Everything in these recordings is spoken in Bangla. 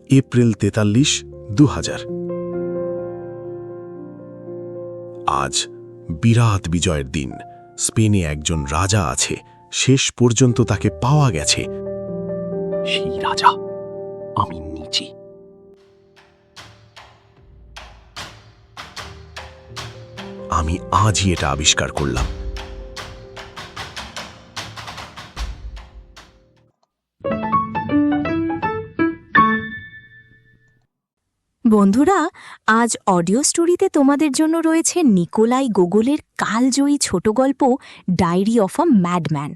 এপ্রিল ৪৩, ২০০০। আজ বিরাট বিজয়ের দিন। স্পেনে একজন রাজা আছে, শেষ পর্যন্ত তাকে পাওয়া গেছে। সেই রাজা আমি নিজে। আমি আজই এটা আবিষ্কার করলাম। বন্ধুরা, আজ অডিও স্টোরিতে তোমাদের জন্য রয়েছে নিকোলাই গোগোলের কালজয়ী ছোট গল্প ডায়েরি অফ আ ম্যাডম্যান।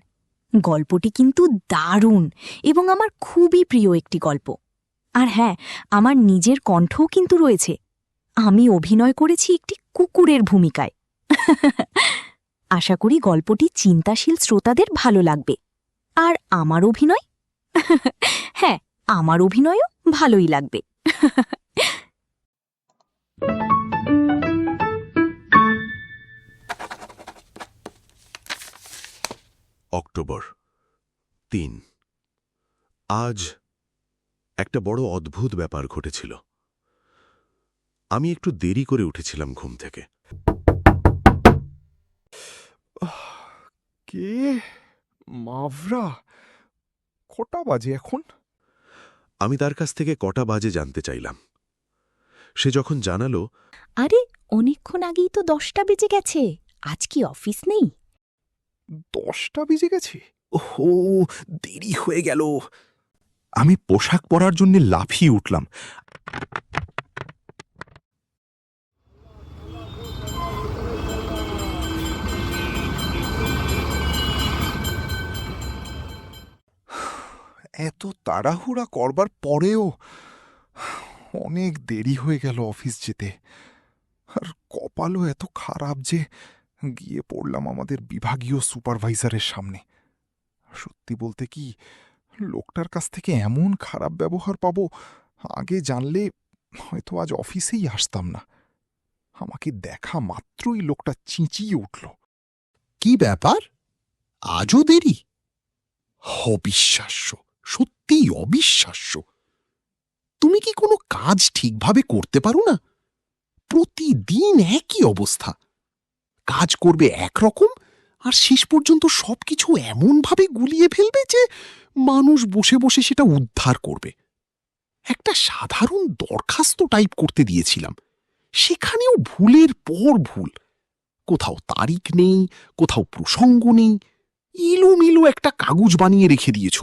গল্পটি কিন্তু দারুণ এবং আমার খুবই প্রিয় একটি গল্প। আর হ্যাঁ, আমার নিজের কণ্ঠও কিন্তু রয়েছে। আমি অভিনয় করেছি একটি কুকুরের ভূমিকায়। আশা করি গল্পটি চিন্তাশীল শ্রোতাদের ভালো লাগবে। আর আমার অভিনয়? হ্যাঁ, আমার অভিনয়ও ভালোই লাগবে। অক্টোবর ৩। আজ একটা বড় অদ্ভুত ব্যাপার ঘটেছিল। আমি একটু দেরি করে উঠেছিলাম ঘুম থেকে। কে? মাভরা? কটা বাজে এখন? আমি তার কাছ থেকে কটা বাজে জানতে চাইলাম। সে যখন জানালো, আরে, অনেকক্ষণ আগেই তো 10টা বেজে গেছে। আজ কি অফিস নেই? 10টা বেজে গেছে? ওহো, দেরি হয়ে গেল। আমি পোশাক পরার জন্য লাফিয়ে উঠলাম। এত তাড়াহুড়া করবার পরেও অনেক দেরি হয়ে গেল অফিস যেতে। আর কপালও এত খারাপ যে গিয়ে পড়লাম আমাদের বিভাগীয় সুপারভাইজারের সামনে। সত্যি বলতে কি, লোকটার কাছ থেকে এমন খারাপ ব্যবহার পাবো আগে জানলে হয়তো আজ অফিসেই আসতাম না। আমাকে দেখা মাত্রই লোকটা চিঁচিয়ে উঠল। কি ব্যাপার? আজও দেরি? অবিশ্বাস্য, সত্যিই অবিশ্বাস্য। তুমি কি কোনো কাজ ঠিকভাবে করতে পারো না? প্রতিদিন একই অবস্থা। কাজ করবে একরকম, আর শেষ পর্যন্ত সবকিছু এমনভাবে গুলিয়ে ফেলবে যে মানুষ বসে বসে সেটা উদ্ধার করবে। একটা সাধারণ দরখাস্ত টাইপ করতে দিয়েছিলাম, সেখানেও ভুলের পর ভুল। কোথাও তারিখ নেই, কোথাও প্রসঙ্গ নেই, ইলুমিলু একটা কাগজ বানিয়ে রেখে দিয়েছ।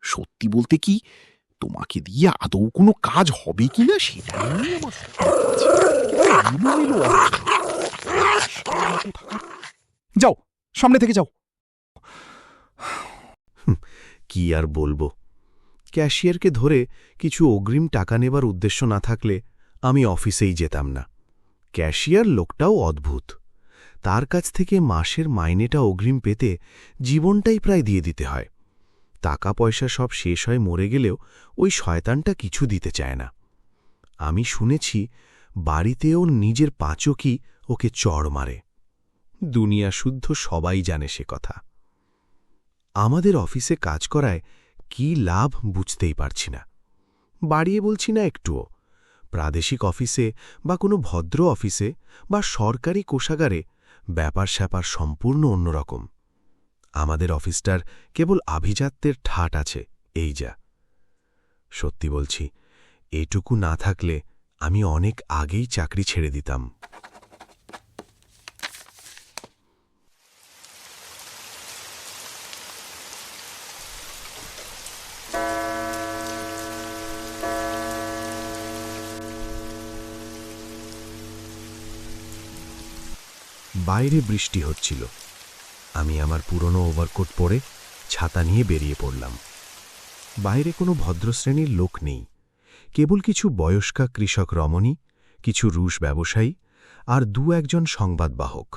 সত্যি বলতে কি, তোমাকে দিয়ে আদৌ কোনো কাজ হবে কিনা সেটা নিয়ে আমার ইলুমিলু যাও, সামনে থেকে যাও। কি আর বলবো। ক্যাশিয়ারকে ধরে কিছু অগ্রিম টাকা নেবার উদ্দেশ্য না থাকলে আমি অফিসেই যেতাম না। ক্যাশিয়ার লোকটাও অদ্ভুত। তার কাছ থেকে মাসের মাইনেটা অগ্রিম পেতে জীবনটাই প্রায় দিয়ে দিতে হয়। টাকা পয়সা সব শেষ হয়ে মরে গেলেও ওই শয়তানটা কিছু দিতে চায় না। আমি শুনেছি বাড়িতেও নিজের পাঁচকই ওকে চড় মারে। দুনিয়া শুদ্ধ সবাই জানে সে কথা। আমাদের অফিসে কাজ করায় কি লাভ বুঝতেই পারছি না। বাড়িয়ে বলছি না একটুও। প্রাদেশিক অফিসে বা কোনো ভদ্র অফিসে বা সরকারি কোষাগারে ব্যাপার স্যাপার সম্পূর্ণ অন্যরকম। আমাদের অফিসটার কেবল আভিজাত্যের ঠাট আছে, এই যা। সত্যি বলছি, এটুকু না থাকলে আমি অনেক আগেই চাকরি ছেড়ে দিতাম। বাইরে বৃষ্টি হচ্ছিল। আমি আমার পুরনো ওভারকোট পরে ছাতা নিয়ে বেরিয়ে পড়লাম। বাইরে কোনো ভদ্রশ্রেণীর লোক নেই, কেবল কিছু বয়স্কা কৃষক রমণী, কিছু রুশ ব্যবসায়ী আর একজন সংবাদবাহক।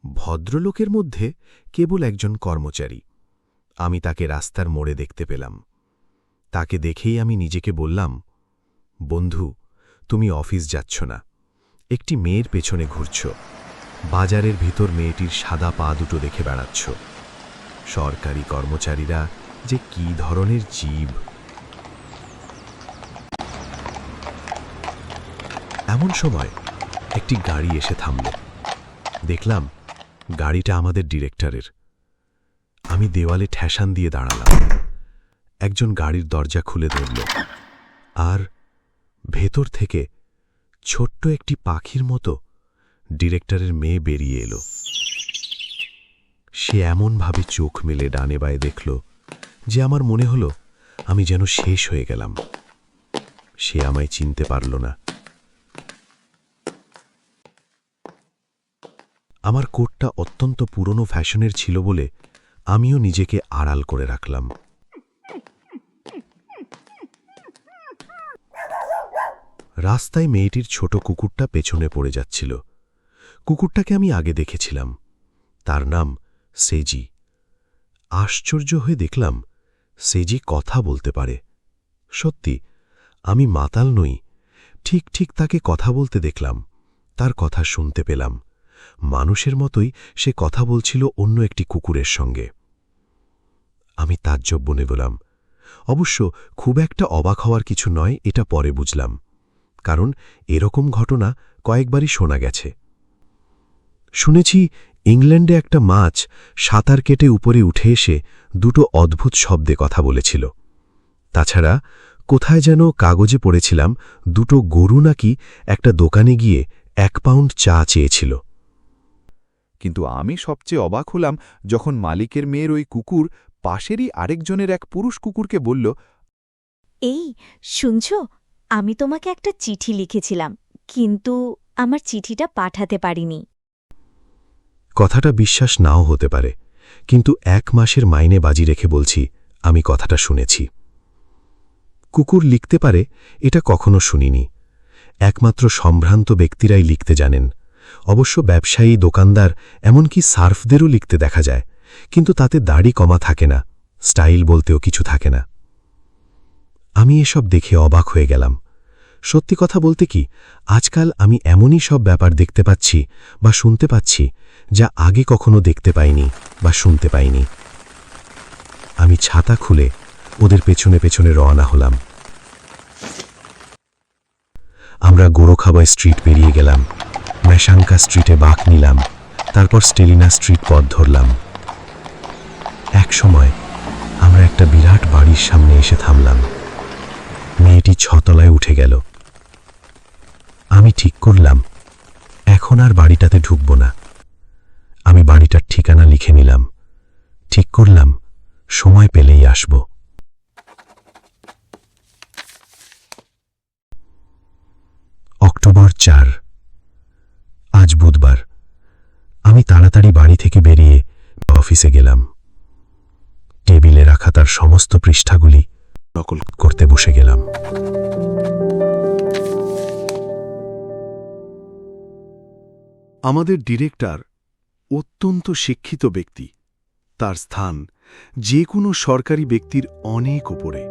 ভদ্রলোকের মধ্যে কেবল একজন কর্মচারী। আমি তাকে রাস্তার মোড়ে দেখতে পেলাম। তাকে দেখেই আমি নিজেকে বললাম, বন্ধু, তুমি অফিস যাচ্ছ না, একটি মেয়ের পেছনে ঘুরছ। বাজারের ভিতর মেয়েটির সাদা পা দুটো দেখে বেড়াচ্ছ। সরকারি কর্মচারীরা যে কী ধরনের জীব। এমন সময় একটি গাড়ি এসে থামল। দেখলাম গাড়িটা আমাদের ডিরেক্টরের। আমি দেওয়ালে ঠেসান দিয়ে দাঁড়ালাম। একজন গাড়ির দরজা খুলে ধরল, আর ভেতর থেকে ছোট্ট একটি পাখির মতো ডিরেক্টরের মেয়ে বেরিয়ে এলো। সে এমনভাবে চোখ মেলে ডানে বায়ে দেখল যে আমার মনে হলো আমি যেন শেষ হয়ে গেলাম। সে আমায় চিনতে পারল না। আমার কোটটা অত্যন্ত পুরনো ফ্যাশনের ছিল বলে আমিও নিজেকে আড়াল করে রাখলাম। রাস্তায় মেয়েটির ছোট কুকুরটা পেছনে পড়ে যাচ্ছিল। কুকুরটাকে আমি আগে দেখেছিলাম। তার নাম সেজি। আশ্চর্য হয়ে দেখলাম সেজি কথা বলতে পারে। সত্যি, আমি মাতাল নই। ঠিক ঠিক তাকে কথা বলতে দেখলাম। তার কথা শুনতে পেলাম। মানুষের মতোই সে কথা বলছিল অন্য একটি কুকুরের সঙ্গে। আমি তাজ্জব বনে বললাম। অবশ্য খুব একটা অবাক হওয়ার কিছু নয়, এটা পরে বুঝলাম। কারণ এরকম ঘটনা কয়েকবারই শোনা গেছে। শুনেছি ইংল্যান্ডে একটা মাছ সাঁতার কেটে উপরে উঠে এসে দুটো অদ্ভুত শব্দে কথা বলেছিল। তাছাড়া কোথায় যেন কাগজে পড়েছিলাম দুটো গরু নাকি একটা দোকানে গিয়ে 1 পাউন্ড চা চেয়েছিল। কিন্তু আমি সবচেয়ে অবাক হলাম যখন মালিকের মেয়ের ওই কুকুর পাশেরই আরেকজনের এক পুরুষ কুকুরকে বলল, এই শুনছ, আমি তোমাকে একটা চিঠি লিখেছিলাম, কিন্তু আমার চিঠিটা পাঠাতে পারিনি। কথাটা বিশ্বাস নাও হতে পারে, কিন্তু 1 মাসের মাইনে বাজি রেখে বলছি আমি কথাটা শুনেছি। কুকুর লিখতে পারে এটা কখনো শুনিনি। একমাত্র সম্ভ্রান্ত ব্যক্তিরাই লিখতে জানেন। অবশ্য ব্যবসায়ী, দোকানদার, এমনকি সার্ফদেরও লিখতে দেখা যায়, কিন্তু তাতে দাড়ি কমা থাকে না, স্টাইল বলতেও কিছু থাকে না। আমি এসব দেখে অবাক হয়ে গেলাম। সত্যি কথা বলতে কি, আজকাল আমি এমনই সব ব্যাপার দেখতে পাচ্ছি বা শুনতে পাচ্ছি যা আগে কখনো দেখতে পাইনি বা শুনতে পাইনি। আমি ছাতা খুলে ওদের পেছনে পেছনে রওনা হলাম। আমরা গোরখাবাই স্ট্রিট পেরিয়ে গেলাম, ম্যাশাঙ্কা স্ট্রিটে বাঁক নিলাম, তারপর স্টেলিনা স্ট্রিট পথ ধরলাম। এক সময় আমরা একটা বিরাট বাড়ির সামনে এসে থামলাম। মেয়েটি 6 তলায় উঠে গেল। আমি ঠিক করলাম এখন আর বাড়িটাতে ঢুকব না। আমি বাড়িটার ঠিকানা লিখে নিলাম। ঠিক করলাম সময় পেলেই আসব। অক্টোবর 4, আজ বুধবার। আমি তাড়াতাড়ি বাড়ি থেকে বেরিয়ে অফিসে গেলাম। টেবিলে রাখা তার সমস্ত পৃষ্ঠাগুলি নকল করতে বসে গেলাম। আমাদের ডিরেক্টর অত্যন্ত শিক্ষিত ব্যক্তি। তার স্থান যে কোনো সরকারি ব্যক্তির অনেক উপরে।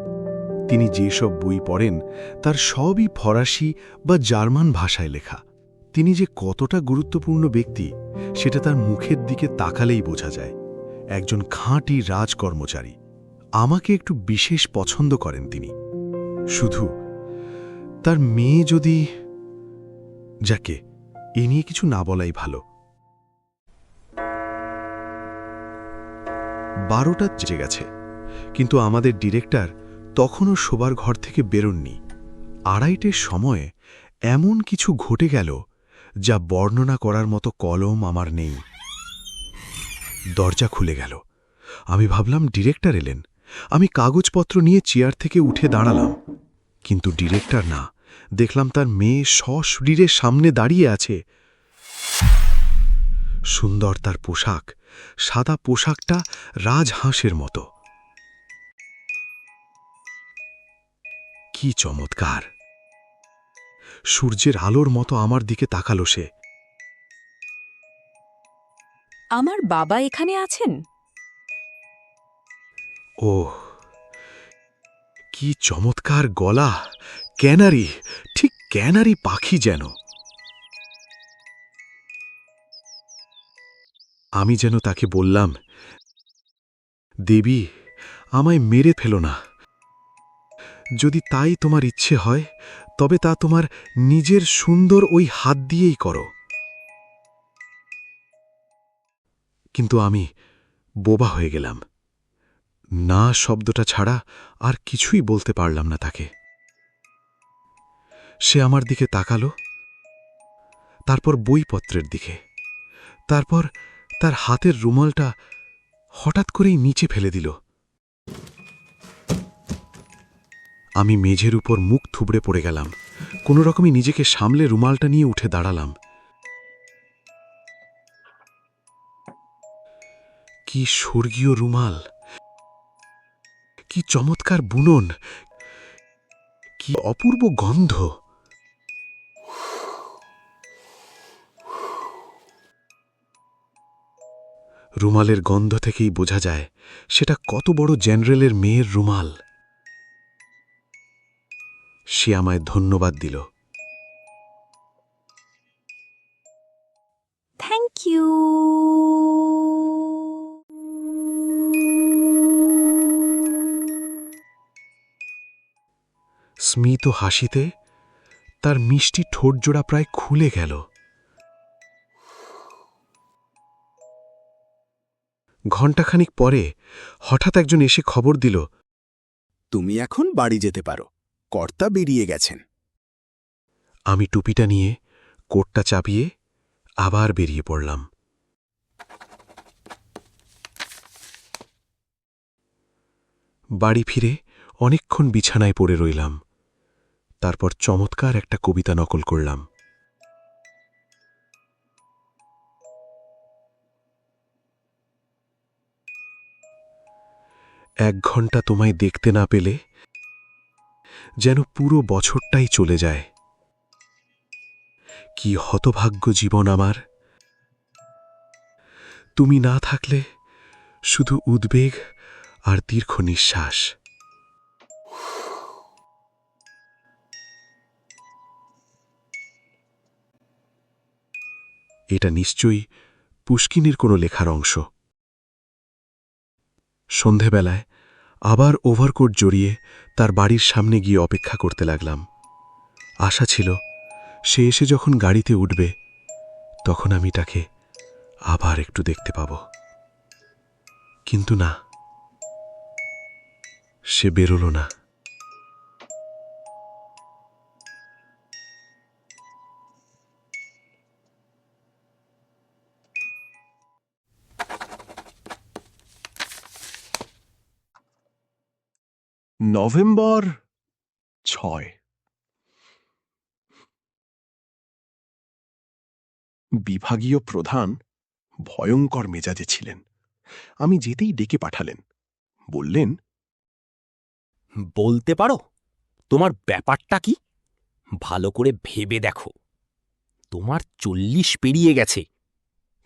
তিনি যেসব বই পড়েন তার সবই ফরাসি বা জার্মান ভাষায় লেখা। তিনি যে কতটা গুরুত্বপূর্ণ ব্যক্তি সেটা তার মুখের দিকে তাকালেই বোঝা যায়। একজন খাঁটি রাজকর্মচারী। আমাকে একটু বিশেষ পছন্দ করেন তিনি। শুধু তার মেয়ে যদি, যাকে এ নিয়ে কিছু না বলাই ভালো। 12টা বেজে গেছে, কিন্তু আমাদের ডিরেক্টর তখনও শোবার ঘর থেকে বেরোননি। 2:30-টের সময়ে এমন কিছু ঘটে গেল যা বর্ণনা করার মতো কলম আমার নেই। দরজা খুলে গেল। আমি ভাবলাম ডিরেক্টর এলেন। আমি কাগজপত্র নিয়ে চেয়ার থেকে উঠে দাঁড়ালাম, কিন্তু ডিরেক্টর না। দেখলাম তার মেয়ে সশরীরের সামনে দাঁড়িয়ে আছে। সুন্দর তার পোশাক, সাদা পোশাকটা রাজহাঁসের মতো। কি চমৎকার! সূর্যের আলোর মতো আমার দিকে তাকালো সে। আমার বাবা এখানে আছেন? ওহ, কি চমৎকার গলা! ক্যানারি, ঠিক ক্যানারি পাখি যেন। আমি যেন তাকে বললাম, দেবী, আমায় মেরে ফেলো না। যদি তাই তোমার ইচ্ছে হয় তবে তা তোমার নিজের সুন্দর ওই হাত দিয়েই করো। কিন্তু আমি বোবা হয়ে গেলাম। না শব্দটা ছাড়া আর কিছুই বলতে পারলাম না তাকে। সে আমার দিকে তাকালো, তারপর বইপত্রের দিকে, তারপর তার হাতের রুমালটা হঠাৎ করেই নিচে ফেলে দিল। আমি মেঝের উপর মুখ থুবড়ে পড়ে গেলাম। কোনো রকমই নিজেকে সামলে রুমালটা নিয়ে উঠে দাঁড়ালাম। কি স্বর্গীয় রুমাল, কি চমৎকার বুনন, কি অপূর্ব গন্ধ। রুমালের গন্ধ থেকেই বোঝা যায় সেটা কত বড় জেনারেলের মেয়ের রুমাল। সে আমায় ধন্যবাদ দিল। Thank you. স্মিত হাসিতে তার মিষ্টি ঠোঁটজোড়া প্রায় খুলে গেল। ঘণ্টাখানিক পরে হঠাৎ একজন এসে খবর দিল, তুমি এখন বাড়ি যেতে পারো, কর্তা বেরিয়ে গেছেন। আমি টুপিটা নিয়ে কোটটা চাপিয়ে আবার বেরিয়ে পড়লাম। বাড়ি ফিরে অনেকক্ষণ বিছানায় পড়ে রইলাম। তারপর চমৎকার একটা কবিতা নকল করলাম। এক ঘন্টা তোমায় দেখতে না পেলে যেন পুরো বছরটাই চলে যায়। কি হতভাগ্য জীবন আমার। তুমি না থাকলে শুধু উদ্বেগ আর দীর্ঘ নিঃশ্বাস। এটা নিশ্চয়ই পুশকিনের কোনো লেখার অংশ। সন্ধেবেলায় আবার ওভারকোট জড়িয়ে তার বাড়ির সামনে গিয়ে অপেক্ষা করতে লাগলাম। আশা ছিল সে এসে যখন গাড়িতে উঠবে তখন আমি তাকে আবার একটু দেখতে পাব। কিন্তু না, সে বেরোল না। নভেম্বর 6। বিভাগীয় প্রধান ভয়ঙ্কর মেজাজে ছিলেন। আমি যেতেই ডেকে পাঠালেন। বললেন, বলতে পারো তোমার ব্যাপারটা কি? ভালো করে ভেবে দেখো, তোমার 40 পেরিয়ে গেছে।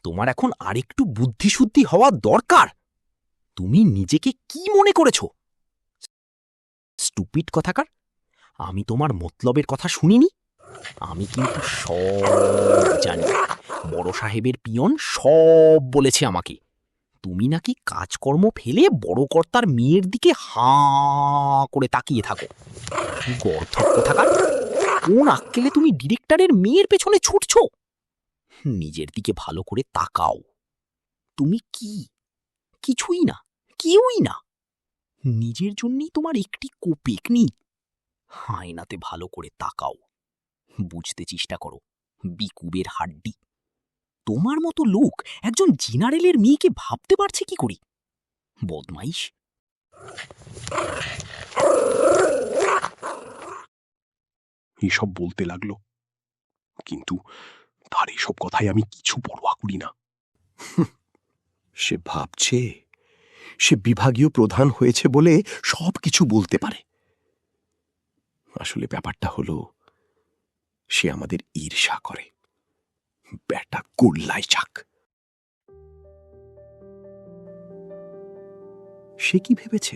তোমার এখন আরেকটু বুদ্ধিশুদ্ধি হওয়া দরকার। তুমি নিজেকে কি মনে করেছ? স্টুপিড কথাকার। আমি তোমার মতলবের কথা শুনিনি। আমি কিন্তু সব জানি। বড় সাহেবের পিয়ন সব বলেছে আমাকে। তুমি নাকি কাজকর্ম ফেলে বড় কর্তার মেয়ের দিকে হাঁ করে তাকিয়ে থাকো। গর্ধব কোথাকার। কোন আক্কেলে তুমি ডিরেক্টরের মেয়ের পেছনে ছুটছ? নিজের দিকে ভালো করে তাকাও। তুমি কি? কিছুই না, কেউই না। নিজের জন্যই তোমার একটি কোপেক নেই। আয়নাতে ভালো করে তাকাও, বুঝতে চেষ্টা করো। বিকুবের হাড্ডি। তোমার মতো লোক একজন জেনারেলের মেয়েকে ভাবতে পারছে কি করে? বদমাইশ। এসব বলতে লাগলো, কিন্তু তার এসব কথায় আমি কিছু পরোয়া করি না। সে ভাবছে সে বিভাগীয় প্রধান হয়েছে বলে সব কিছু বলতে পারে। আসলে ব্যাপারটা হলো, সে আমাদের ঈর্ষা করে। ব্যাটা গোল্লাই চাক। সে কি ভেবেছে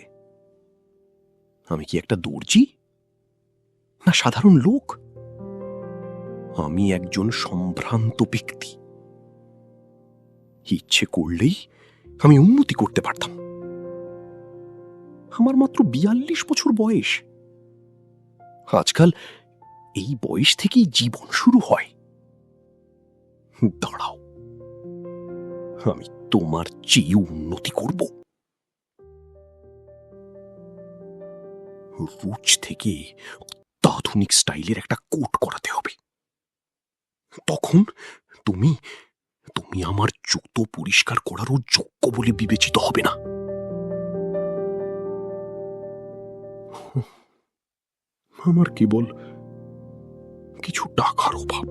আমি কি একটা দর্জি না সাধারণ লোক? আমি একজন সম্ভ্রান্ত ব্যক্তি। ইচ্ছে করলেই আমি উন্নতি করতে পারতাম। আমার মাত্র 42 বছর বয়স। আজকাল এই বয়স থেকেই জীবন শুরু হয়। দাঁড়াও, আমি তোমার চেয়ে উন্নতি করব। রুচ থেকে আধুনিক স্টাইলের একটা কোট করাতে হবে। তখন তুমি তুমি আমার জুতো পরিষ্কার করারও যোগ্য বলে বিবেচিত হবে না। আমার কেবল কিছু টাকার অভাব।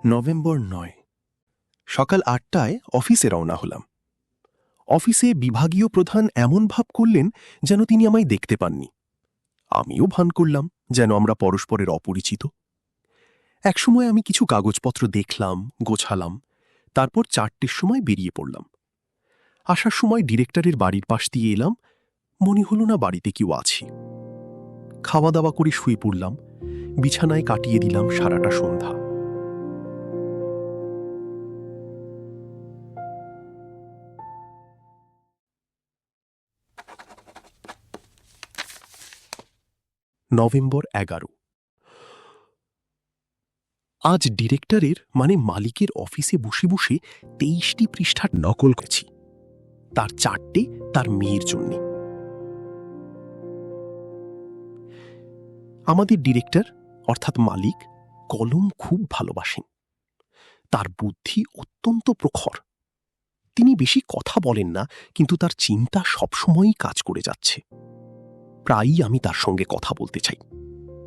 নভেম্বর 9, সকাল 8টায় অফিসে রওনা হলাম। অফিসে বিভাগীয় প্রধান এমন ভাব করলেন যেন তিনি আমায় দেখতে পাননি। আমিও ভান করলাম যেন আমরা পরস্পরের অপরিচিত। একসময় আমি কিছু কাগজপত্র দেখলাম, গোছালাম, তারপর 4টের সময় বেরিয়ে পড়লাম। আসার সময় ডিরেক্টরের বাড়ির পাশ দিয়ে এলাম, মনে হলো না বাড়িতে কেউ আছে। খাওয়া দাওয়া করে শুয়ে পড়লাম, বিছানায় কাটিয়ে দিলাম সারাটা সন্ধ্যা। নভেম্বর 11, আজ ডিরেক্টরের মানে মালিকের অফিসে বসে বসে 23টি পৃষ্ঠার নকল করেছি। তার 4টে তার মেয়ের জন্য। আমাদের ডিরেক্টর অর্থাৎ মালিক কলম খুব ভালোবাসেন। তার বুদ্ধি অত্যন্ত প্রখর। তিনি বেশি কথা বলেন না, কিন্তু তার চিন্তা সবসময়ই কাজ করে যাচ্ছে। প্রায়ই আমি তার সঙ্গে কথা বলতে চাই,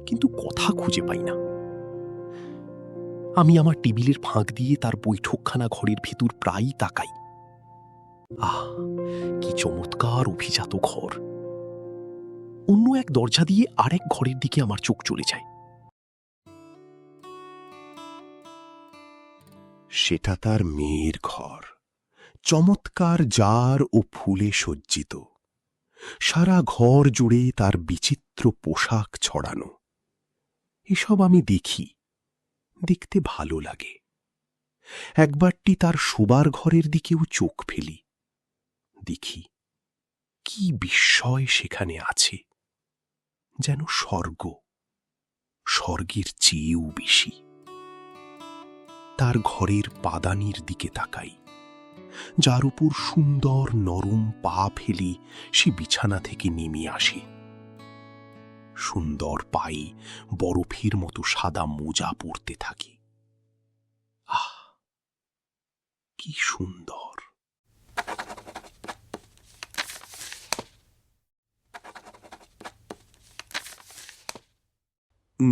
কিন্তু কথা খুঁজে পাই না। আমি আমার টেবিলের ফাঁক দিয়ে তার বৈঠকখানা ঘরের ভেতর প্রায়ই তাকাই। আহ, কি চমৎকার অভিজাত ঘর! অন্য এক দরজা দিয়ে আরেক ঘরের দিকে আমার চোখ চলে যায়। সেটা তার মেয়ের ঘর, চমৎকার জার ও ফুলে সজ্জিত। সারা ঘর জুড়ে তার বিচিত্র পোশাক ছড়ানো। এসব আমি দেখি, দেখতে ভালো লাগে। একবারটি তার শোবার ঘরের দিকেও চোখ ফেলি, দেখি কি বিস্ময় সেখানে আছে, যেন স্বর্গ, স্বর্গের চেয়েও বেশি। তার ঘরের পাদানির দিকে তাকাই, যার উপর সুন্দর নরম পা ফেলে সে বিছানা থেকে নেমে আসে। সুন্দর পায়ে বরফের মতো সাদা মোজা পরতে থাকে। আহ, কি সুন্দর!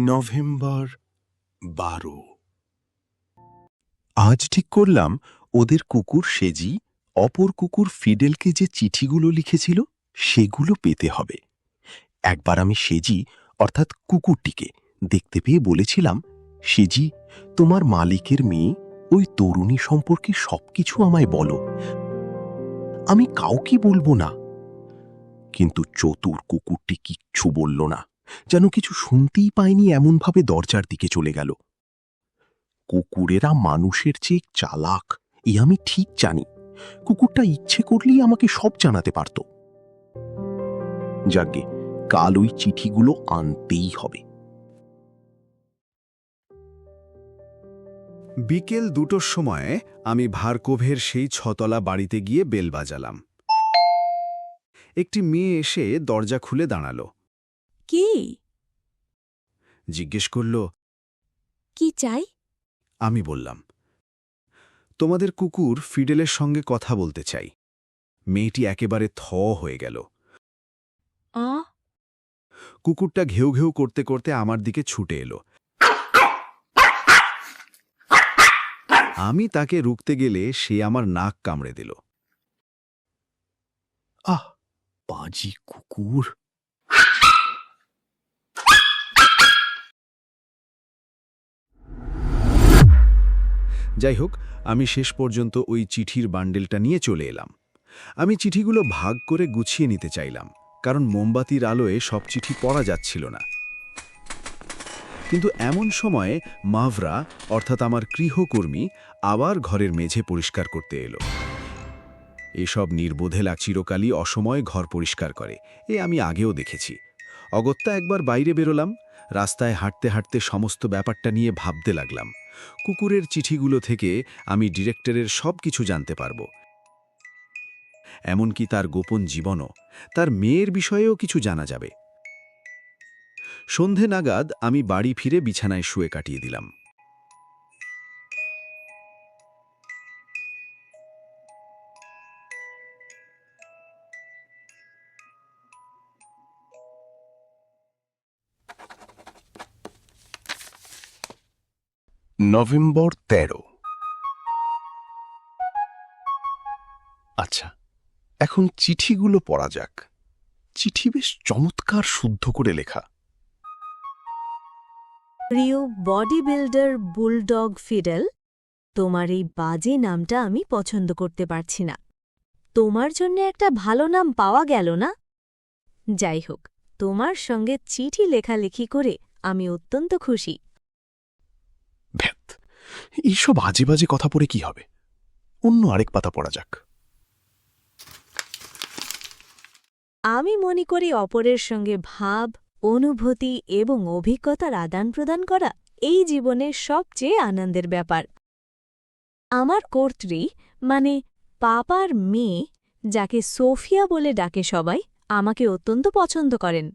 নভেম্বর 12, আজ ঠিক করলাম ওদের কুকুর সেজি অপর কুকুর ফিডেলকে যে চিঠিগুলো লিখেছিল সেগুলো পেতে হবে। একবার আমি সেজি অর্থাৎ কুকুরটিকে দেখতে পেয়ে বলেছিলাম, সেজি, তোমার মালিকের মেয়ে ওই তরুণী সম্পর্কে সবকিছু আমায় বলো, আমি কাউকে বলবো না। কিন্তু চতুর কুকুরটি কিচ্ছু বলল না, যেন কিছু শুনতেই পায়নি এমনভাবে দরজার দিকে চলে গেল। কুকুরেরা মানুষের চেয়ে চালাক, এ আমি ঠিক জানি। কুকুরটা ইচ্ছে করলেই আমাকে সব জানাতে পারত। যাগে, কাল ওই চিঠিগুলো আনতেই হবে। বিকেল 2টোর সময় আমি ভার্কোভের সেই 6তলা বাড়িতে গিয়ে বেল বাজালাম। একটি মেয়ে এসে দরজা খুলে দাঁড়াল। কি জিজ্ঞেস করল, কি চাই? আমি বললাম, তোমাদের কুকুর ফিডেলের সঙ্গে কথা বলতে চাই। মেয়েটি একেবারে থ হয়ে গেল। কুকুরটা ঘেউ ঘেউ করতে করতে আমার দিকে ছুটে এলো। আমি তাকে রুখতে গেলে সে আমার নাক কামড়ে দিল। আহ, পাজি কুকুর! যাই হোক, আমি শেষ পর্যন্ত ওই চিঠির বান্ডেলটা নিয়ে চলে এলাম। আমি চিঠিগুলো ভাগ করে গুছিয়ে নিতে চাইলাম, কারণ মোমবাতির আলোয় সব চিঠি পড়া যাচ্ছিল না। কিন্তু এমন সময়ে মাভরা অর্থাৎ আমার গৃহকর্মী আবার ঘরের মেঝে পরিষ্কার করতে এলো। এসব নির্বোধে চিরকালই অসময়ে ঘর পরিষ্কার করে, আমি আগেও দেখেছি। অগত্যা একবার বাইরে বেরোলাম। রাস্তায় হাঁটতে হাঁটতে সমস্ত ব্যাপারটা নিয়ে ভাবতে লাগলাম। কুকুরের চিঠিগুলো থেকে আমি ডিরেক্টরের সব কিছু জানতে পারব, এমনকি তার গোপন জীবনও, তার মেয়ের বিষয়েও কিছু জানা যাবে। সন্ধে নাগাদ আমি বাড়ি ফিরে বিছানায় শুয়ে কাটিয়ে দিলাম। নভেম্বর 13। আচ্ছা, এখন চিঠিগুলো পড়া যাক। চিঠি বেশ চমৎকার শুদ্ধ করে লেখা। প্রিয় বডি বিল্ডার বুলডগ ফিডেল, তোমার এই বাজে নামটা আমি পছন্দ করতে পারছি না। তোমার জন্য একটা ভালো নাম পাওয়া গেল না? যাই হোক, তোমার সঙ্গে চিঠি লেখালেখি করে আমি অত্যন্ত খুশি। ভ্যাত, এইসব আজে বাজে কথা পড়ে কি হবে? অন্য আরেক পাতা পড়া যাক। আমি মনে করি অপরের সঙ্গে ভাব, অনুভূতি এবং অভিজ্ঞতার আদান প্রদান করা এই জীবনের সবচেয়ে আনন্দের ব্যাপার। আমার কর্ত্রী মানে পাপার মেয়ে, যাকে সোফিয়া বলে ডাকে সবাই, আমাকে অত্যন্ত পছন্দ করেন।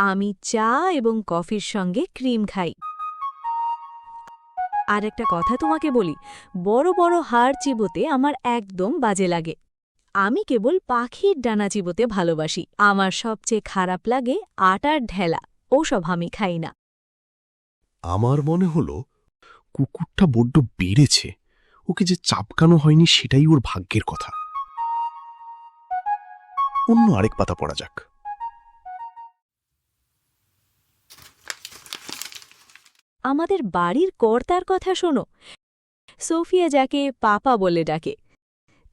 আমি চা এবং কফির সঙ্গে ক্রিম খাই। আর একটা কথা তোমাকে বলি, বড় বড় হাড় চিবোতে আমার একদম বাজে লাগে। আমি কেবল পাখির ডানা চিবোতে ভালোবাসি। আমার সবচেয়ে খারাপ লাগে আটার ঢেলা, ওসব আমি খাই না। আমার মনে হলো কুকুরটা বড্ড বেড়েছে। ওকে যে চাপকানো হয়নি সেটাই ওর ভাগ্যের কথা। অন্য আরেক পাতা পড়া যাক। আমাদের বাড়ির কর্তার কথা শোনো। সোফিয়া যাকে পাপা বলে ডাকে,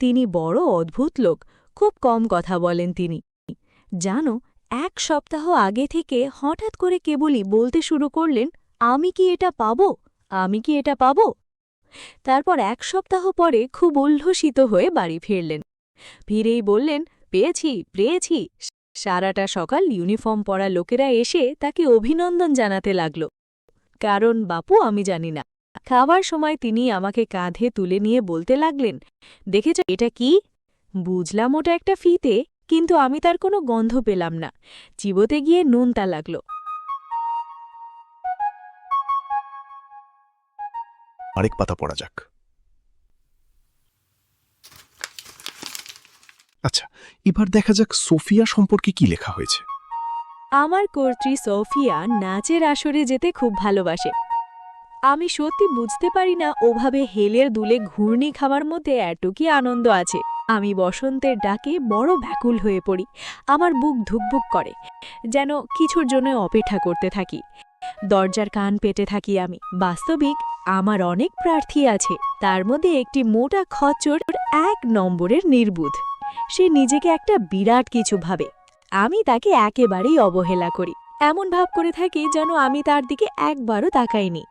তিনি বড় অদ্ভুত লোক, খুব কম কথা বলেন তিনি। জানো, 1 সপ্তাহ আগে থেকে হঠাৎ করে কেবলই বলতে শুরু করলেন, আমি কি এটা পাবো, আমি কি এটা পাবো। তারপর 1 সপ্তাহ পরে খুব উল্লসিত হয়ে বাড়ি ফিরলেন। ফিরেই বললেন, পেয়েছি পেয়েছি। সারাটা সকাল ইউনিফর্ম পরা লোকেরা এসে তাকে অভিনন্দন জানাতে লাগল। কারণ বাপু আমি জানি না। খাবার সময় তিনি আমাকে কাঁধে তুলে নিয়ে বলতে লাগলেন, দেখেছ এটা কি? বুঝলাম ওটা একটা ফিতে, কিন্তু আমি তার কোনো গন্ধ পেলাম না। চিবোতে গিয়ে নুনতা লাগল। আরেক পাতা পড়া যাক। আচ্ছা, এবার দেখা যাক সোফিয়া সম্পর্কে কি লেখা হয়েছে। আমার কর্ত্রী সোফিয়া নাচের আসরে যেতে খুব ভালোবাসে। আমি সত্যি বুঝতে পারি না ওভাবে হেলের দুলে ঘূর্ণি খাওয়ার মধ্যে এত কি আনন্দ আছে। আমি বসন্তের ডাকে বড় ব্যাকুল হয়ে পড়ি। আমার বুক ধুকভুক করে, যেন কিছুর জন্য অপেক্ষা করতে থাকি। দরজার কান পেতে থাকি আমি। বাস্তবিক আমার অনেক প্রার্থী আছে, তার মধ্যে একটি মোটা খচ্চর 1 নম্বরের নির্বুধ। সে নিজেকে একটা বিরাট কিছু ভাবে। আমি তাকে একেবারেই অবহেলা করি, এমন ভাব করে থাকি যেন আমি তার দিকে একবারও তাকাইনি।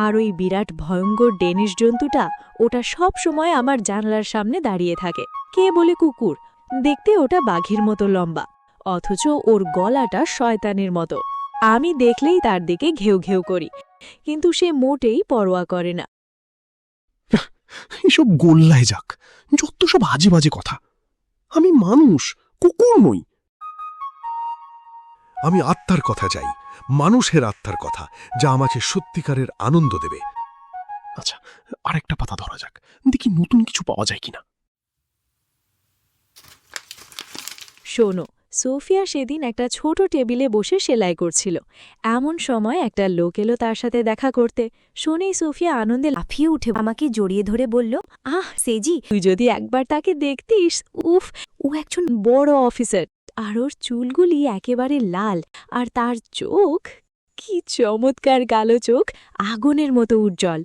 আর ওই বিরাট ভয়ঙ্কর ডেনিশ জন্তুটা, ওটা সব সময় আমার জানলার সামনে দাঁড়িয়ে থাকে। কে বলে কুকুর, দেখতে ওটা বাঘের মতো লম্বা, অথচ ওর গলাটা শয়তানের মতো। আমি দেখলেই তার দিকে ঘেউ ঘেউ করি, কিন্তু সে মোটেই পরোয়া করে না। এসব গোল্লায় যাক, যত সব আজে বাজে কথা। আমি মানুষ, কুকুর নই। আমি আত্মার কথা চাই, মানুষের আত্মার কথা, যা আমাকে সত্যিকারের আনন্দ দেবে। আচ্ছা, আরেকটা পাতা ধরা যাক, দেখি নতুন কিছু পাওয়া যায় কিনা। শোনো, সোফিয়া সেদিন একটা ছোট টেবিলে বসে সেলাই করছিল। এমন সময় একটা লোক এলো তার সাথে দেখা করতে। শুনেই সোফিয়া আনন্দে লাফিয়ে উঠে আমাকে জড়িয়ে ধরে বলল, আহ সেজি, তুই যদি একবার তাকে দেখতিস, উফ, ও একজন বড় অফিসার। আর ওর চুলগুলি একেবারে লাল, আর তার চোখ, কি চমৎকার কালো চোখ, আগুনের মতো উজ্জ্বল।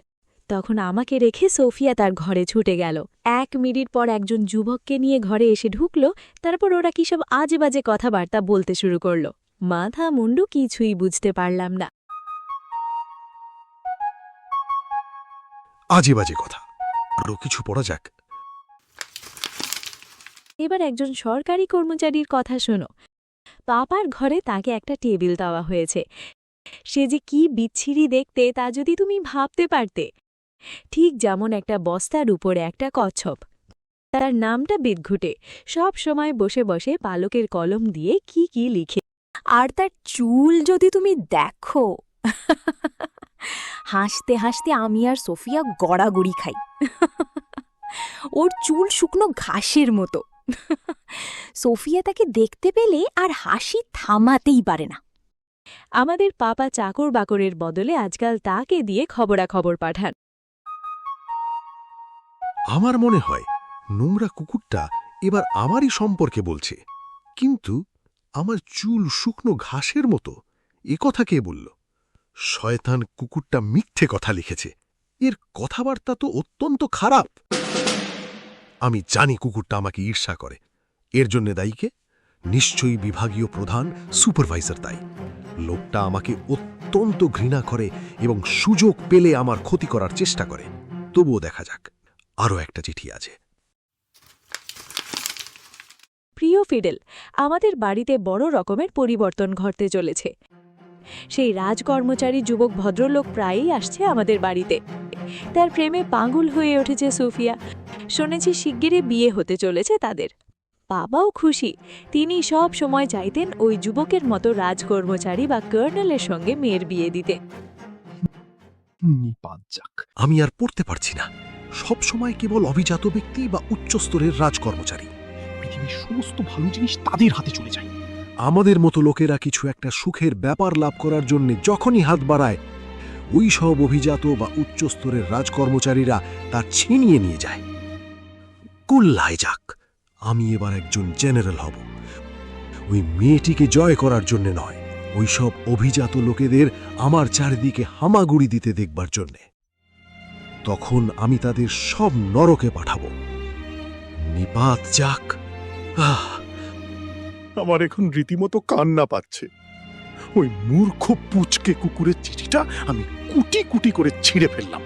তখন আমাকে রেখে সোফিয়া তার ঘরে ছুটে গেল। 1 মিনিট পর একজন যুবককে নিয়ে ঘরে এসে ঢুকল। তারপর ওরা কিসব আজে বাজে কথাবার্তা বলতে শুরু করল। মাথা মুন্ডু কিছুই বুঝতে পারলাম না। আজে বাজে কথা। আরও কিছু পড়া যাক। এবার একজন সরকারি কর্মচারীর কথা শোনো। পাপার ঘরে তাকে একটা টেবিল দেওয়া হয়েছে। সে যে কি বিচ্ছিরি দেখতে তা যদি তুমি ভাবতে পারতে। ঠিক যেমন একটা বস্তার উপরে একটা কচ্ছপ। তার নামটা বিদঘুটে, সব সময় বসে বসে পালকের কলম দিয়ে কি কি লিখে। আর তার চুল যদি তুমি দেখো, হাসতে হাসতে আমি আর সোফিয়া গড়াগড়ি খাই। ওর চুল শুকনো ঘাসের মতো। সোফিয়া তাকে দেখতে পেলে আর হাসি থামাতেই পারে না। আমাদের পাপা চাকর বাকরের বদলে আজকাল তাকে দিয়ে খবরাখবর পাঠান। আমার মনে হয় নোংরা কুকুরটা এবার আমারই সম্পর্কে বলছে। কিন্তু আমার চুল শুকনো ঘাসের মতো, এ কথা কে বলল? শয়তান কুকুরটা মিথ্যে কথা লিখেছে। এর কথাবার্তা তো অত্যন্ত খারাপ। আমি জানি কুকুরটা আমাকে ঈর্ষা করে। এর জন্য দায়ী কে? নিশ্চয়ই বিভাগীয় প্রধান, সুপারভাইজার দায়ী। লোকটা আমাকে অত্যন্ত ঘৃণা করে এবং সুযোগ পেলে আমার ক্ষতি করার চেষ্টা করে। তবুও দেখা যাক। আরও একটা চিঠি আছে। প্রিয় ফিডেল, আমাদের বাড়িতে বড় রকমের পরিবর্তন ঘটতে চলেছে। সেই রাজকর্মচারী যুবক ভদ্রলোক প্রায়ই আসছে আমাদের বাড়িতে। তার প্রেমে পাগল হয়ে উঠেছে সোফিয়া। শুনেছি শিগগিরই বিয়ে হতে চলেছে তাদের। বাবাও খুশি। তিনি সব সময় চাইতেন ওই যুবকের মতো রাজকর্মচারী বা কর্নেলের সঙ্গে মেয়ের বিয়ে দিতে। নিপাত যাক। আমি আর পড়তে পারছি না। সব সময় কেবল অভিজাত ব্যক্তি বা উচ্চস্তরের রাজকর্মচারী। পৃথিবীর সমস্ত ভালো জিনিস তাদের হাতে চলে যায়। আমাদের মতো লোকেরা কিছু একটা সুখের ব্যাপার লাভ করার জন্য যখনই হাত বাড়ায়, ওই সব অভিজাত বা উচ্চস্তরের রাজকর্মচারীরা তা ছিনিয়ে নিয়ে যায়। কুল্লায় যাক, আমি এবার একজন জেনারেল হব। ওই মেয়েটিকে জয় করার জন্য নয়, ওই সব অভিজাত লোকেদের আমার চারিদিকে হামাগুড়ি দিতে দেখবার জন্যে। তখন আমি তাদের সব নরকে পাঠাবো। নিপাত যাক। আমার এখন রীতিমতো কান্না পাচ্ছে। ওই মূর্খ পুচকে কুকুরের চিঠিটা আমি কুটি কুটি করে ছিঁড়ে ফেললাম।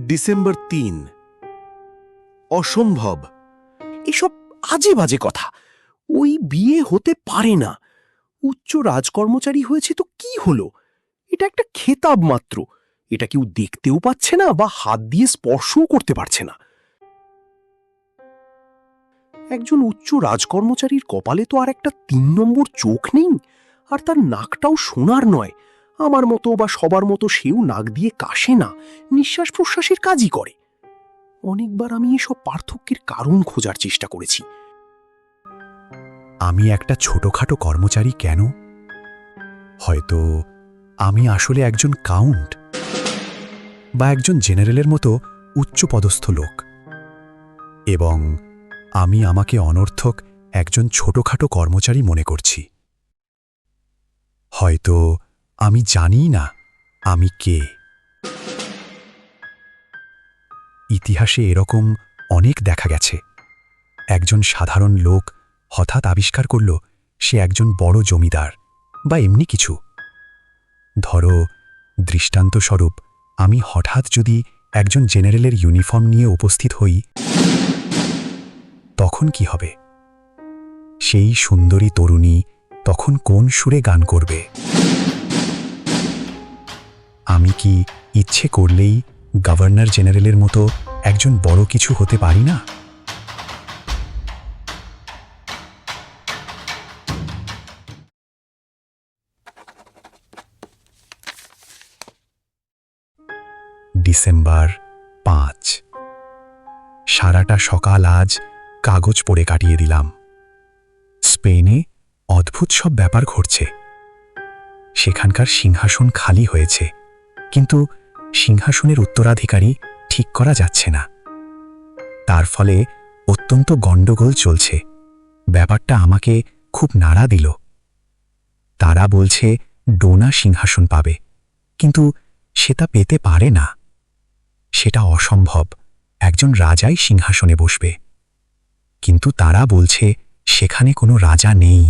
ডিসেম্বর ৩। অসম্ভব। এসব আজে বাজে কথা। ওই বিয়ে হতে পারে না। উচ্চ রাজকর্মচারী হয়েছে তো কি হলো? এটা একটা খেতাব মাত্র। এটা কেউ দেখতেও পাচ্ছে না বা হাত দিয়ে স্পর্শও করতে পারছে না। একজন উচ্চ রাজকর্মচারীর কপালে তো আর একটা ৩ নম্বর চোখ নেই, আর তার নাকটাও সোনার নয়। আমার মতো বা সবার মতো সেও নাক দিয়ে কাশে না, নিঃশ্বাস প্রশ্বাসের কাজই করে। অনেকবার আমি এসব পার্থক্যের কারণ খোঁজার চেষ্টা করেছি। আমি একটা ছোটখাটো কর্মচারী কেন? হয়তো আমি আসলে একজন কাউন্ট বা একজন জেনারেলের মতো উচ্চপদস্থ লোক, এবং আমি আমাকে অনর্থক একজন ছোটখাটো কর্মচারী মনে করছি। হয়তো আমি জানি না আমি কে। ইতিহাসে এরকম অনেক দেখা গেছে। একজন সাধারণ লোক হঠাৎ আবিষ্কার করল সে একজন বড় জমিদার বা এমনি কিছু। ধরো, দৃষ্টান্তস্বরূপ আমি হঠাৎ যদি একজন জেনারেলের ইউনিফর্ম নিয়ে উপস্থিত হই, তখন কি হবে? সেই সুন্দরী তরুণী তখন কোন সুরে গান করবে? আমি কি ইচ্ছে করলেই গভর্নর জেনারেলের মতো একজন বড় কিছু হতে পারি না? ডিসেম্বর ৫। সারাটা সকাল আজ কাগজ পড়ে কাটিয়ে দিলাম। স্পেনে অদ্ভুত সব ব্যাপার ঘটছে। সেখানকার সিংহাসন খালি হয়েছে, কিন্তু সিংহাসনের উত্তরাধিকারী ঠিক করা যাচ্ছে না। তার ফলে অত্যন্ত গণ্ডগোল চলছে। ব্যাপারটা আমাকে খুব নাড়া দিল। তারা বলছে ডোনা সিংহাসন পাবে, কিন্তু সেটা পেতে পারে না। সেটা অসম্ভব, একজন রাজাই সিংহাসনে বসবে। কিন্তু তারা বলছে সেখানে কোনো রাজা নেই।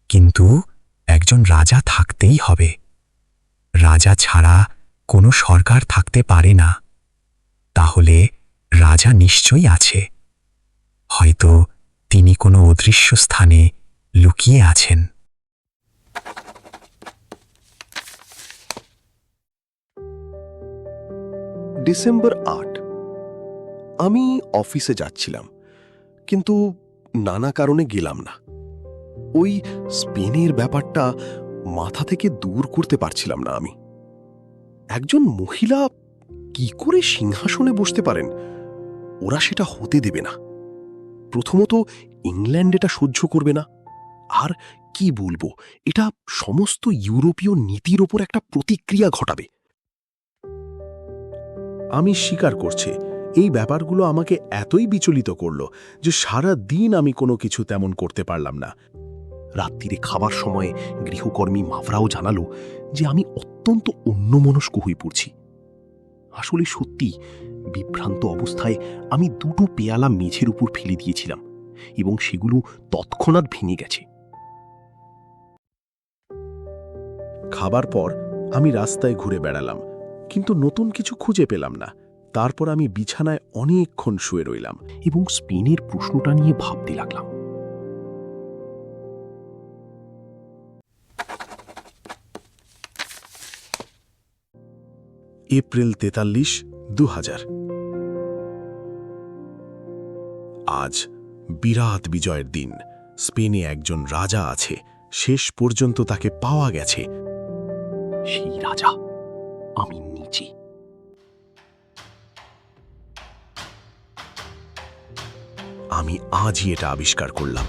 কিন্তু একজন রাজা থাকতেই হবে। রাজা ছাড়া কোনো সরকার থাকতে পারে না। তাহলে রাজা নিশ্চয়ই আছে। হয়তো তিনি কোনো অদৃশ্য স্থানে লুকিয়ে আছেন। ডিসেম্বর ৮। আমি অফিসে যাচ্ছিলাম, কিন্তু নানা কারণে গেলাম না। ওই স্পেনের ব্যাপারটা মাথা থেকে দূর করতে পারছিলাম না আমি। একজন মহিলা কি করে সিংহাসনে বসতে পারেন? ওরা সেটা হতে দেবে না। প্রথমত ইংল্যান্ড এটা সহ্য করবে না। আর কি বলবো, এটা সমস্ত ইউরোপীয় নীতির ওপর একটা প্রতিক্রিয়া ঘটাবে। আমি স্বীকার করছি, এই ব্যাপারগুলো আমাকে এতই বিচলিত করল যে সারা দিন আমি কোনো কিছু তেমন করতে পারলাম না। রাত্রিরে খাবার সময়ে গৃহকর্মী মাভরাও জানালো যে আমি অত্যন্ত অন্যমনস্ক হয়ে পড়ছি। আসলে সত্যি বিভ্রান্ত অবস্থায় আমি 2টো পেয়ালা মেঝের উপর ফেলে দিয়েছিলাম এবং সেগুলো তৎক্ষণাৎ ভেঙে গেছে। খাবার পর আমি রাস্তায় ঘুরে বেড়ালাম, কিন্তু নতুন কিছু খুঁজে পেলাম না। তারপর আমি বিছানায় অনেকক্ষণ শুয়ে রইলাম এবং স্পেনের প্রশ্নটা নিয়ে ভাবতে লাগলাম। এপ্রিল 43, 2000। আজ বিরাট বিজয়ের দিন। স্পেনে একজন রাজা আছে, শেষ পর্যন্ত তাকে পাওয়া গেছে। সেই রাজা আমি নিজে। আমি আজই এটা আবিষ্কার করলাম।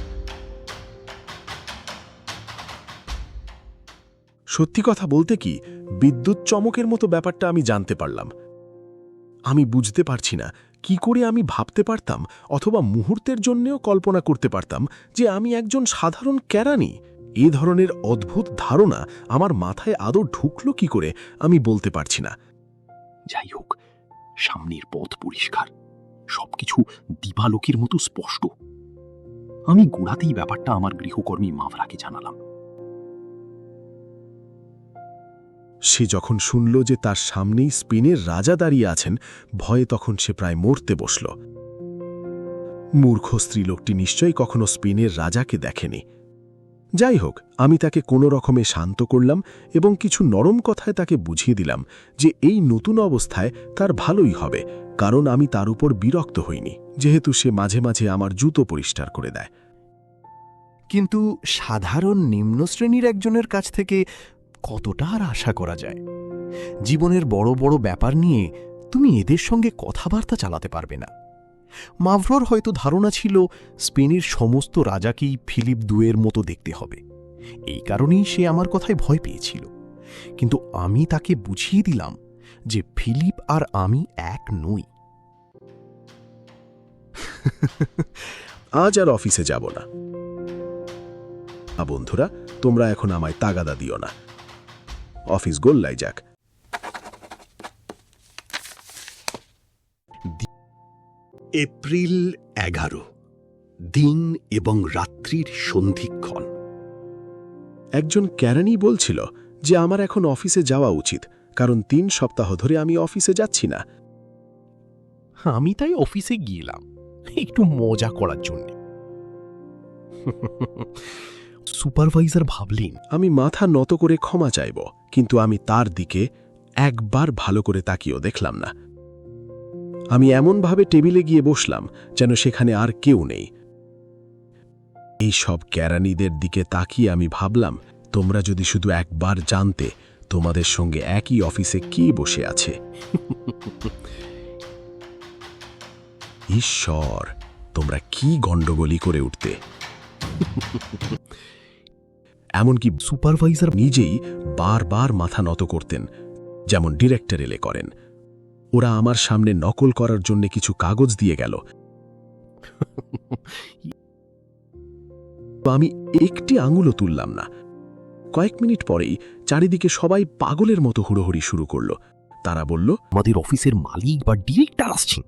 সত্যি কথা বলতে কি, বিদ্যুৎ চমকের মতো ব্যাপারটা আমি জানতে পারলাম। আমি বুঝতে পারছি না কি করে আমি ভাবতে পারতাম অথবা মুহূর্তের জন্যেও কল্পনা করতে পারতাম যে আমি একজন সাধারণ কেরানি। এ ধরনের অদ্ভুত ধারণা আমার মাথায় আদৌ ঢুকলো কি করে আমি বলতে পারছি না। যাই হোক, সামনের পথ পরিষ্কার, সবকিছু দিবালোকের মতো স্পষ্ট। আমি গোড়াতেই ব্যাপারটা আমার গৃহকর্মী মাভরাকে জানালাম। সে যখন শুনল যে তার সামনেই স্পেনের রাজা দাঁড়িয়ে আছেন, ভয়ে তখন সে প্রায় মরতে বসল। মূর্খ স্ত্রীলোকটি নিশ্চয়ই কখনো স্পেনের রাজাকে দেখেনি। যাই হোক, আমি তাকে কোনো রকমে শান্ত করলাম এবং কিছু নরম কথায় তাকে বুঝিয়ে দিলাম যে এই নতুন অবস্থায় তার ভালোই হবে, কারণ আমি তার উপর বিরক্ত হইনি, যেহেতু সে মাঝে মাঝে আমার জুতো পরিষ্কার করে দেয়। কিন্তু সাধারণ নিম্ন শ্রেণীর একজনের কাছ থেকে কতটা আর আশা করা যায়? জীবনের বড় বড় ব্যাপার নিয়ে তুমি এদের সঙ্গে কথাবার্তা চালাতে পারবে না। মাভরর হয়তো ধারণা ছিল স্পেনের সমস্ত রাজাকেই ফিলিপ দুয়ের মতো দেখতে হবে। এই কারণেই সে আমার কথায় ভয় পেয়েছিল। কিন্তু আমি তাকে বুঝিয়ে দিলাম যে ফিলিপ আর আমি এক নই। আজ আর অফিসে যাব না। বন্ধুরা, তোমরা এখন আমায় তাগাদা দিও না। অফিস গোল্লাই যাক। এপ্রিল 11, দিন এবং রাত্রির সন্ধিক্ষণ। একজন কেরানি বলছিল যে আমার এখন অফিসে যাওয়া উচিত, কারণ 3 সপ্তাহ ধরে আমি অফিসে যাচ্ছি না। আমি তাই অফিসে গিয়েলাম একটু মজা করার জন্য। সুপারভাইজার ভাবলেন আমি মাথা নত করে ক্ষমা চাইব, কিন্তু আমি তার দিকে একবার ভালো করে তাকিয়েও দেখলাম না। আমি এমনভাবে টেবিলে গিয়ে বসলাম যেন সেখানে আর কেউ নেই। এই সব কেরানিদের দিকে তাকিয়ে আমি ভাবলাম, তোমরা যদি শুধু একবার জানতে তোমাদের সঙ্গে একই অফিসে কে বসে আছে। ঈশ্বর, তোমরা কি গণ্ডগোলি করে উঠতে। এমনকি সুপারভাইজার নিজেই বারবার মাথা নত করতেন, যেমন ডিরেক্টর এলে করেন। ওরা আমার সামনে নকল করার জন্য কিছু কাগজ দিয়ে গেল। আমি একটি আঙুলও তুললাম না। কয়েক মিনিট পরেই চারিদিকে সবাই পাগলের মতো হুড়োহুড়ি শুরু করল। তারা বলল, আমাদের অফিসের মালিক বা ডিরেক্টর আসছেন।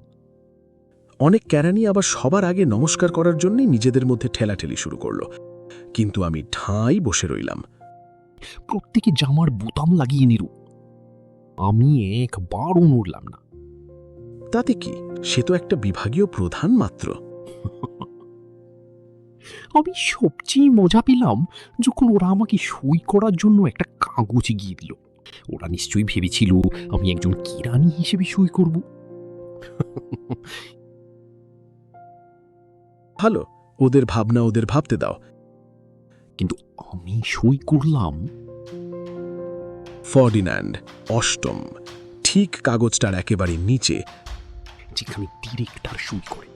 অনেক ক্যারানি আবার সবার আগে নমস্কার করার জন্যই নিজেদের মধ্যে ঠেলাঠেলি শুরু করল। কিন্তু আমি ঠাঁই বসে রইলাম। প্রত্যেকে জামার বোতাম লাগিয়ে নিল, আমি একবারও নড়লাম না। তাতে কি, সে তো একটা বিভাগীয় প্রধান মাত্র। আমি সবচেয়ে মজা পেলাম যখন ওরা আমাকে সই করার জন্য একটা কাগজ এগিয়ে দিল। ওরা নিশ্চয়ই ভেবেছিল আমি একজন কেরানি হিসেবে সই করব। ভালো, ওদের ভাবনা ওদের ভাবতে দাও। কিন্তু আমি সই করলাম ফার্ডিন্যান্ড, অষ্টম, ঠিক কাগজটার একেবারে নিচে, যেখানে ডিরেক্টর সই করে।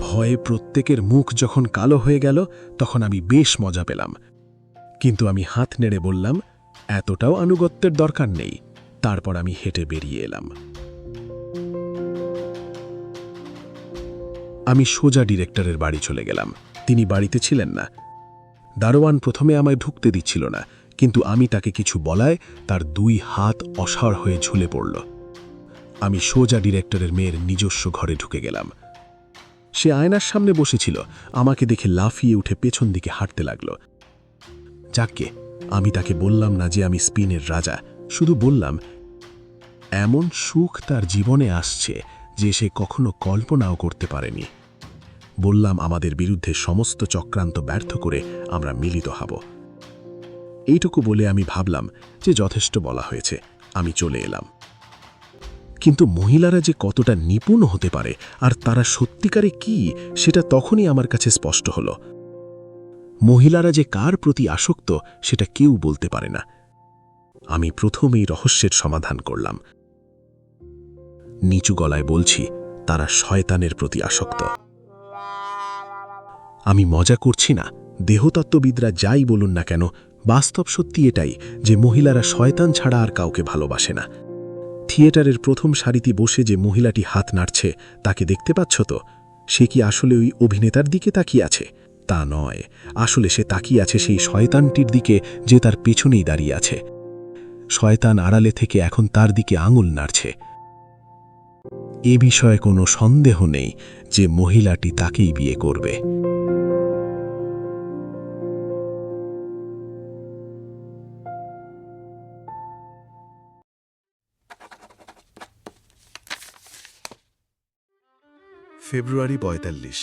ভয়ে প্রত্যেকের মুখ যখন কালো হয়ে গেল, তখন আমি বেশ মজা পেলাম। কিন্তু আমি হাত নেড়ে বললাম, এতটাও আনুগত্যের দরকার নেই। তারপর আমি হেঁটে বেরিয়ে এলাম। আমি সোজা ডিরেক্টরের বাড়ি চলে গেলাম। তিনি বাড়িতে ছিলেন না। দারোয়ান প্রথমে আমায় ঢুকতে দিচ্ছিল না, কিন্তু আমি তাকে কিছু বলায় তার 2 হাত অসাড় হয়ে ঝুলে পড়ল। আমি সোজা ডিরেক্টরের মেয়ের নিজস্ব ঘরে ঢুকে গেলাম। সে আয়নার সামনে বসেছিল, আমাকে দেখে লাফিয়ে উঠে পেছন দিকে হাঁটতে লাগল। যাকে আমি তাকে বললাম না যে আমি স্পিনের রাজা, শুধু বললাম এমন সুখ তার জীবনে আসছে যে সে কখনো কল্পনাও করতে পারেনি। বললাম আমাদের বিরুদ্ধে সমস্ত চক্রান্ত ব্যর্থ করে আমরা মিলিত হব। এইটুকু বলে আমি ভাবলাম যে যথেষ্ট বলা হয়েছে, আমি চলে এলাম। কিন্তু মহিলারা যে কতটা নিপুণ হতে পারে আর তারা সত্যিকারে কি, সেটা তখনই আমার কাছে স্পষ্ট হল। মহিলারা যে কার প্রতি আসক্ত সেটা কেউ বলতে পারে না। আমি প্রথমেই রহস্যের সমাধান করলাম। নিচু গলায় বলছি, তারা শয়তানের প্রতি আসক্ত। আমি মজা করছি না। দেহতত্ত্ববিদরা যাই বলুন না কেন, বাস্তব সত্যি এটাই যে মহিলারা শয়তান ছাড়া আর কাউকে ভালোবাসে না। থিয়েটারের প্রথম সারিতে বসে যে মহিলাটি হাত নাড়ছে, তাকে দেখতে পাচ্ছ তো? সে কি আসলে ওই অভিনেতার দিকে তাকিয়ে আছে? তা নয়, আসলে সে তাকিয়ে আছে সেই শয়তানটির দিকে যে তার পেছনেই দাঁড়িয়ে আছে। শয়তান আড়ালে থেকে এখন তার দিকে আঙুল নাড়ছে। এ বিষয়ে কোনো সন্দেহ নেই যে মহিলাটি তাকেই বিয়ে করবে। ফেব্রুয়ারি ৪৫।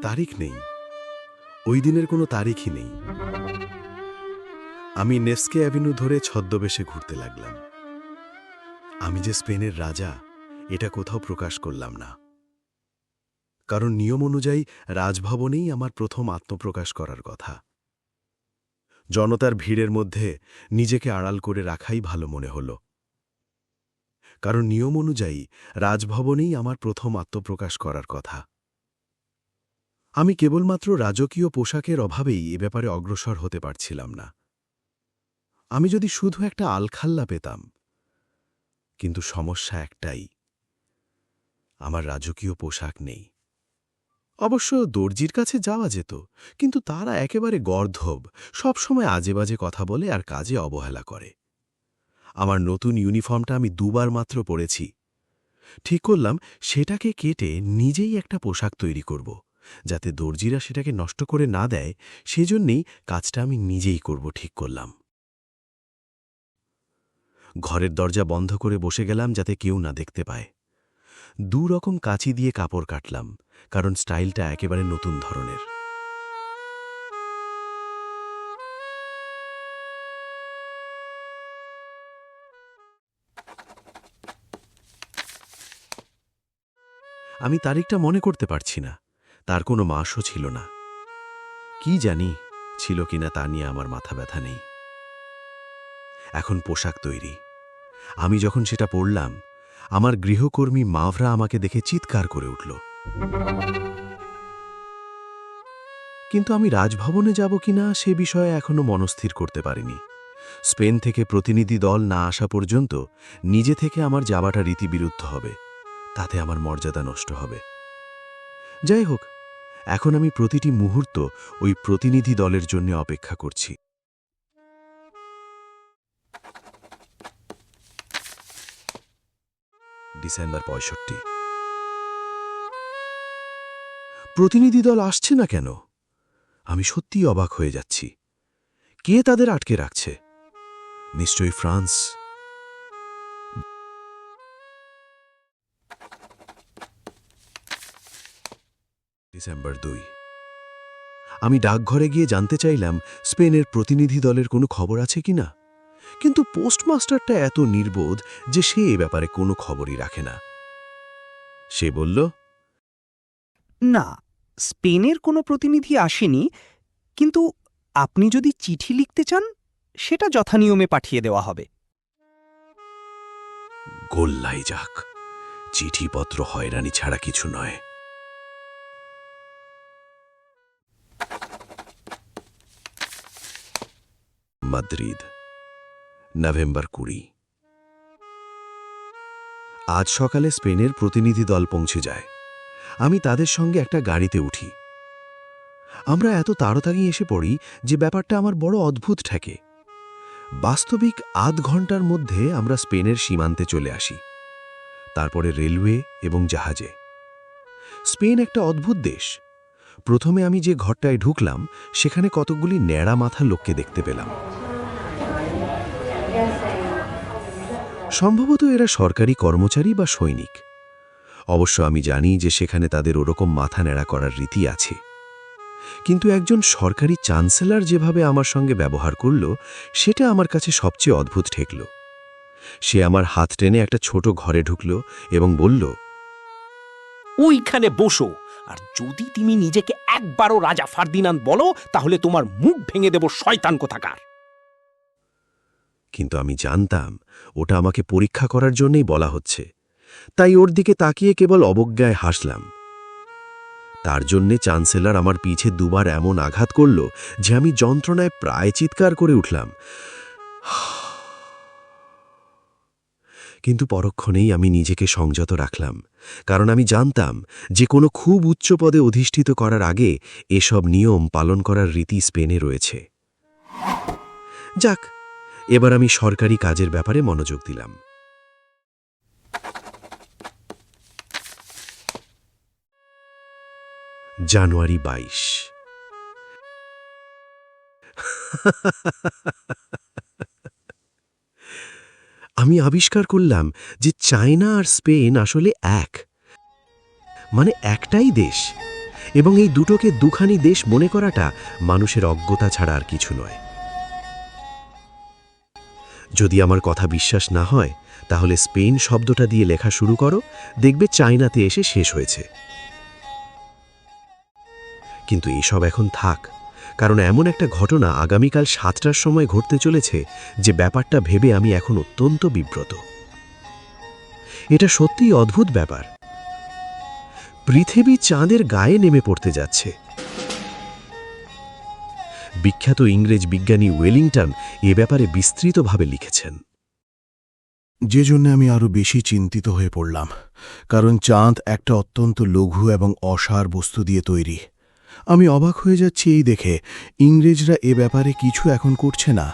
তারিখ নেই, ওই দিনের কোনো তারিখই নেই। আমি নেস্কে অ্যাভিনিউ ধরে ছদ্মবেশে ঘুরতে লাগলাম। আমি যে স্পেনের রাজা এটা কোথাও প্রকাশ করলাম না, কারণ নিয়ম অনুযায়ী রাজভবনেই আমার প্রথম আত্মপ্রকাশ করার কথা। জনতার ভিড়ের মধ্যে নিজেকে আড়াল করে রাখাই ভালো মনে হল, কারণ নিয়ম অনুযায়ী রাজভবনেই আমার প্রথম আত্মপ্রকাশ করার কথা। আমি কেবলমাত্র রাজকীয় পোশাকের অভাবেই এ ব্যাপারে অগ্রসর হতে পারছিলাম না। আমি যদি শুধু একটা আলখাল্লা পেতাম, কিন্তু সমস্যা একটাই, আমার রাজকীয় পোশাক নেই। অবশ্য দর্জির কাছে যাওয়া যেত, কিন্তু তারা একেবারে গর্ধব, সবসময় আজেবাজে কথা বলে আর কাজে অবহেলা করে। আমার নতুন ইউনিফর্মটা আমি 2 বার মাত্র পরেছি। ঠিক করলাম সেটাকে কেটে নিজেই একটা পোশাক তৈরি করব, যাতে দর্জিরা সেটাকে নষ্ট করে না দেয়। সেজন্যেই কাজটা আমি নিজেই করব ঠিক করলাম। ঘরের দরজা বন্ধ করে বসে গেলাম যাতে কেউ না দেখতে পায়। 2 রকম কাঁচি দিয়ে কাপড় কাটলাম, কারণ স্টাইলটা একেবারে নতুন ধরনের। আমি তারিখটা মনে করতে পারছি না, তার কোনো মাসও ছিল না। কি জানি ছিল কিনা তা নিয়ে আমার মাথা ব্যথা নেই। এখন পোশাক তৈরি। আমি যখন সেটা পরলাম, আমার গৃহকর্মী মাভরা আমাকে দেখে চিৎকার করে উঠল। কিন্তু আমি রাজভবনে যাব কিনা সে বিষয়ে এখনো মনস্থির করতে পারিনি। স্পেন থেকে প্রতিনিধি দল না আসা পর্যন্ত নিজে থেকে আমার যাওয়াটা রীতিবিরুদ্ধ হবে, তাতে আমার মর্যাদা নষ্ট হবে। যাই হোক, এখন আমি প্রতিটি মুহূর্ত ওই প্রতিনিধি দলের জন্য অপেক্ষা করছি। ডিসেম্বর ৬৫। প্রতিনিধি দল আসছে না কেন? আমি সত্যিই অবাক হয়ে যাচ্ছি। কে তাদের আটকে রাখছে? নিশ্চয়ই ফ্রান্স। ডিসেম্বর ২। আমি ডাকঘরে গিয়ে জানতে চাইলাম স্পেনের প্রতিনিধি দলের কোনো খবর আছে কিনা, কিন্তু পোস্টমাস্টারটা এত নির্বোধ যে সে এ ব্যাপারে কোনো খবরই রাখে না। সে বলল, না, স্পেনের কোনো প্রতিনিধি আসেনি, কিন্তু আপনি যদি চিঠি লিখতে চান সেটা যথানিয়মে পাঠিয়ে দেওয়া হবে। গোল্লাই যাক, চিঠিপত্র হয়রানি ছাড়া কিছু নয়। Madrid, November ২০। আজ সকালে স্পেনের প্রতিনিধি দল পৌঁছে যায়। আমি তাদের সঙ্গে একটা গাড়িতে উঠি। আমরা এত তাড়াতাড়ি এসে পড়ি যে ব্যাপারটা আমার বড় অদ্ভুত ঠেকে। বাস্তবিক আধ ঘন্টার মধ্যে আমরা স্পেনের সীমান্তে চলে আসি, তারপরে রেলওয়ে এবং জাহাজে। স্পেন একটা অদ্ভুত দেশ। প্রথমে আমি যে ঘরটায় ঢুকলাম সেখানে কতকগুলি ন্যাড়া মাথা লোককে দেখতে পেলাম। সম্ভবত এরা সরকারি কর্মচারী বা সৈনিক। অবশ্য আমি জানি যে সেখানে তাদের ওরকম মাথা ন্যাড়া করার রীতি আছে, কিন্তু একজন সরকারি চ্যান্সেলর যেভাবে আমার সঙ্গে ব্যবহার করল সেটা আমার কাছে সবচেয়ে অদ্ভুত ঠেকল। সে আমার হাত টেনে একটা ছোট ঘরে ঢুকল এবং বলল, ওইখানে বসো, আর যদি তুমি নিজেকে একবারও রাজা ফার্দিনান্দ বলো তাহলে তোমার মুখ ভেঙে দেব, শয়তান কোথাকার। কিন্তু আমি জানতাম ওটা আমাকে পরীক্ষা করার জন্যই বলা হচ্ছে, তাই ওর দিকে তাকিয়ে কেবল অবজ্ঞায় হাসলাম। তার জন্যে চ্যান্সেলর আমার পিছে দুবার এমন আঘাত করল যে আমি যন্ত্রণায় প্রায় চিৎকার করে উঠলাম। কিন্তু পরক্ষণেই আমি নিজেকে সংযত রাখলাম, কারণ আমি জানতাম যে কোনো খুব উচ্চ পদে অধিষ্ঠিত করার আগে এসব নিয়ম পালন করার রীতি স্পেনে রয়েছে। যাক, এবার আমি সরকারি কাজের ব্যাপারে মনোযোগ দিলাম। জানুয়ারি ২২। আমি আবিষ্কার করলাম যে চায়না আর স্পেন আসলে এক, মানে একটাই দেশ, এবং এই দুটোকে দুখানি দেশ মনে করাটা মানুষের অজ্ঞতা ছাড়া আর কিছু নয়। যদি আমার কথা বিশ্বাস না হয় তাহলে স্পেন শব্দটা দিয়ে লেখা শুরু করো, দেখবে চায়নাতে এসে শেষ হয়েছে। কিন্তু এসব এখন থাক, কারণ এমন একটা ঘটনা আগামীকাল ৭টার সময় ঘটতে চলেছে যে ব্যাপারটা ভেবে আমি এখন অত্যন্ত বিব্রত। এটা সত্যিই অদ্ভুত ব্যাপার। পৃথিবী চাঁদের গায়ে নেমে পড়তে যাচ্ছে। বিখ্যাত ইংরেজ বিজ্ঞানী ওয়েলিংটন এ ব্যাপারে বিস্তৃতভাবে লিখেছেন। যে জন্য আমি আরও বেশি চিন্তিত হয়ে পড়লাম, কারণ চাঁদ একটা অত্যন্ত লঘু এবং অসার বস্তু দিয়ে তৈরি। আমি অবাক হয়ে যাচ্ছি এই দেখে ইংরেজরা এ ব্যাপারে কিছু এখন করছে না।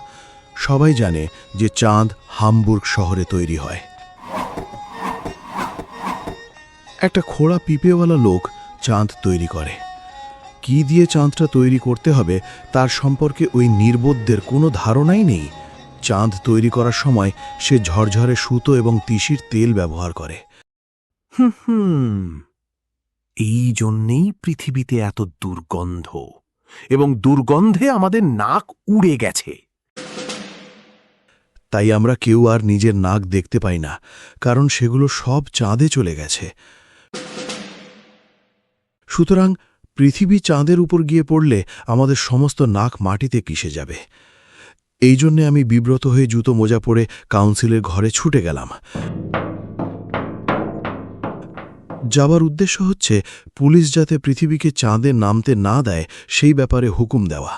সবাই জানে যে চাঁদ হামবুর্গ শহরে তৈরি হয়। একটা খোড়া পিপেওয়ালা লোক চাঁদ তৈরি করে। কি দিয়ে চাঁদটা তৈরি করতে হবে তার সম্পর্কে ওই নির্বোধদের কোনো ধারণাই নেই। চাঁদ তৈরি করার সময় সে ঝরঝরে সুতো এবং তিসির তেল ব্যবহার করে। এই জন্যেই পৃথিবীতে এত দুর্গন্ধ, এবং দুর্গন্ধে আমাদের নাক উড়ে গেছে। তাই আমরা কেউ আর নিজের নাক দেখতে পাই না, কারণ সেগুলো সব চাঁদে চলে গেছে। সুতরাং পৃথিবী চাঁদের উপর গিয়ে পড়লে আমাদের সমস্ত নাক মাটিতে পিষে যাবে। এই জন্যে আমি বিব্রত হয়ে জুতো মোজা পরে কাউন্সিলের ঘরে ছুটে গেলাম। যাবার উদ্দেশ্য হচ্ছে পুলিশ যাতে পৃথিবীকে চাঁদে নামতে না দেয় সেই ব্যাপারে হুকুম দেওয়া।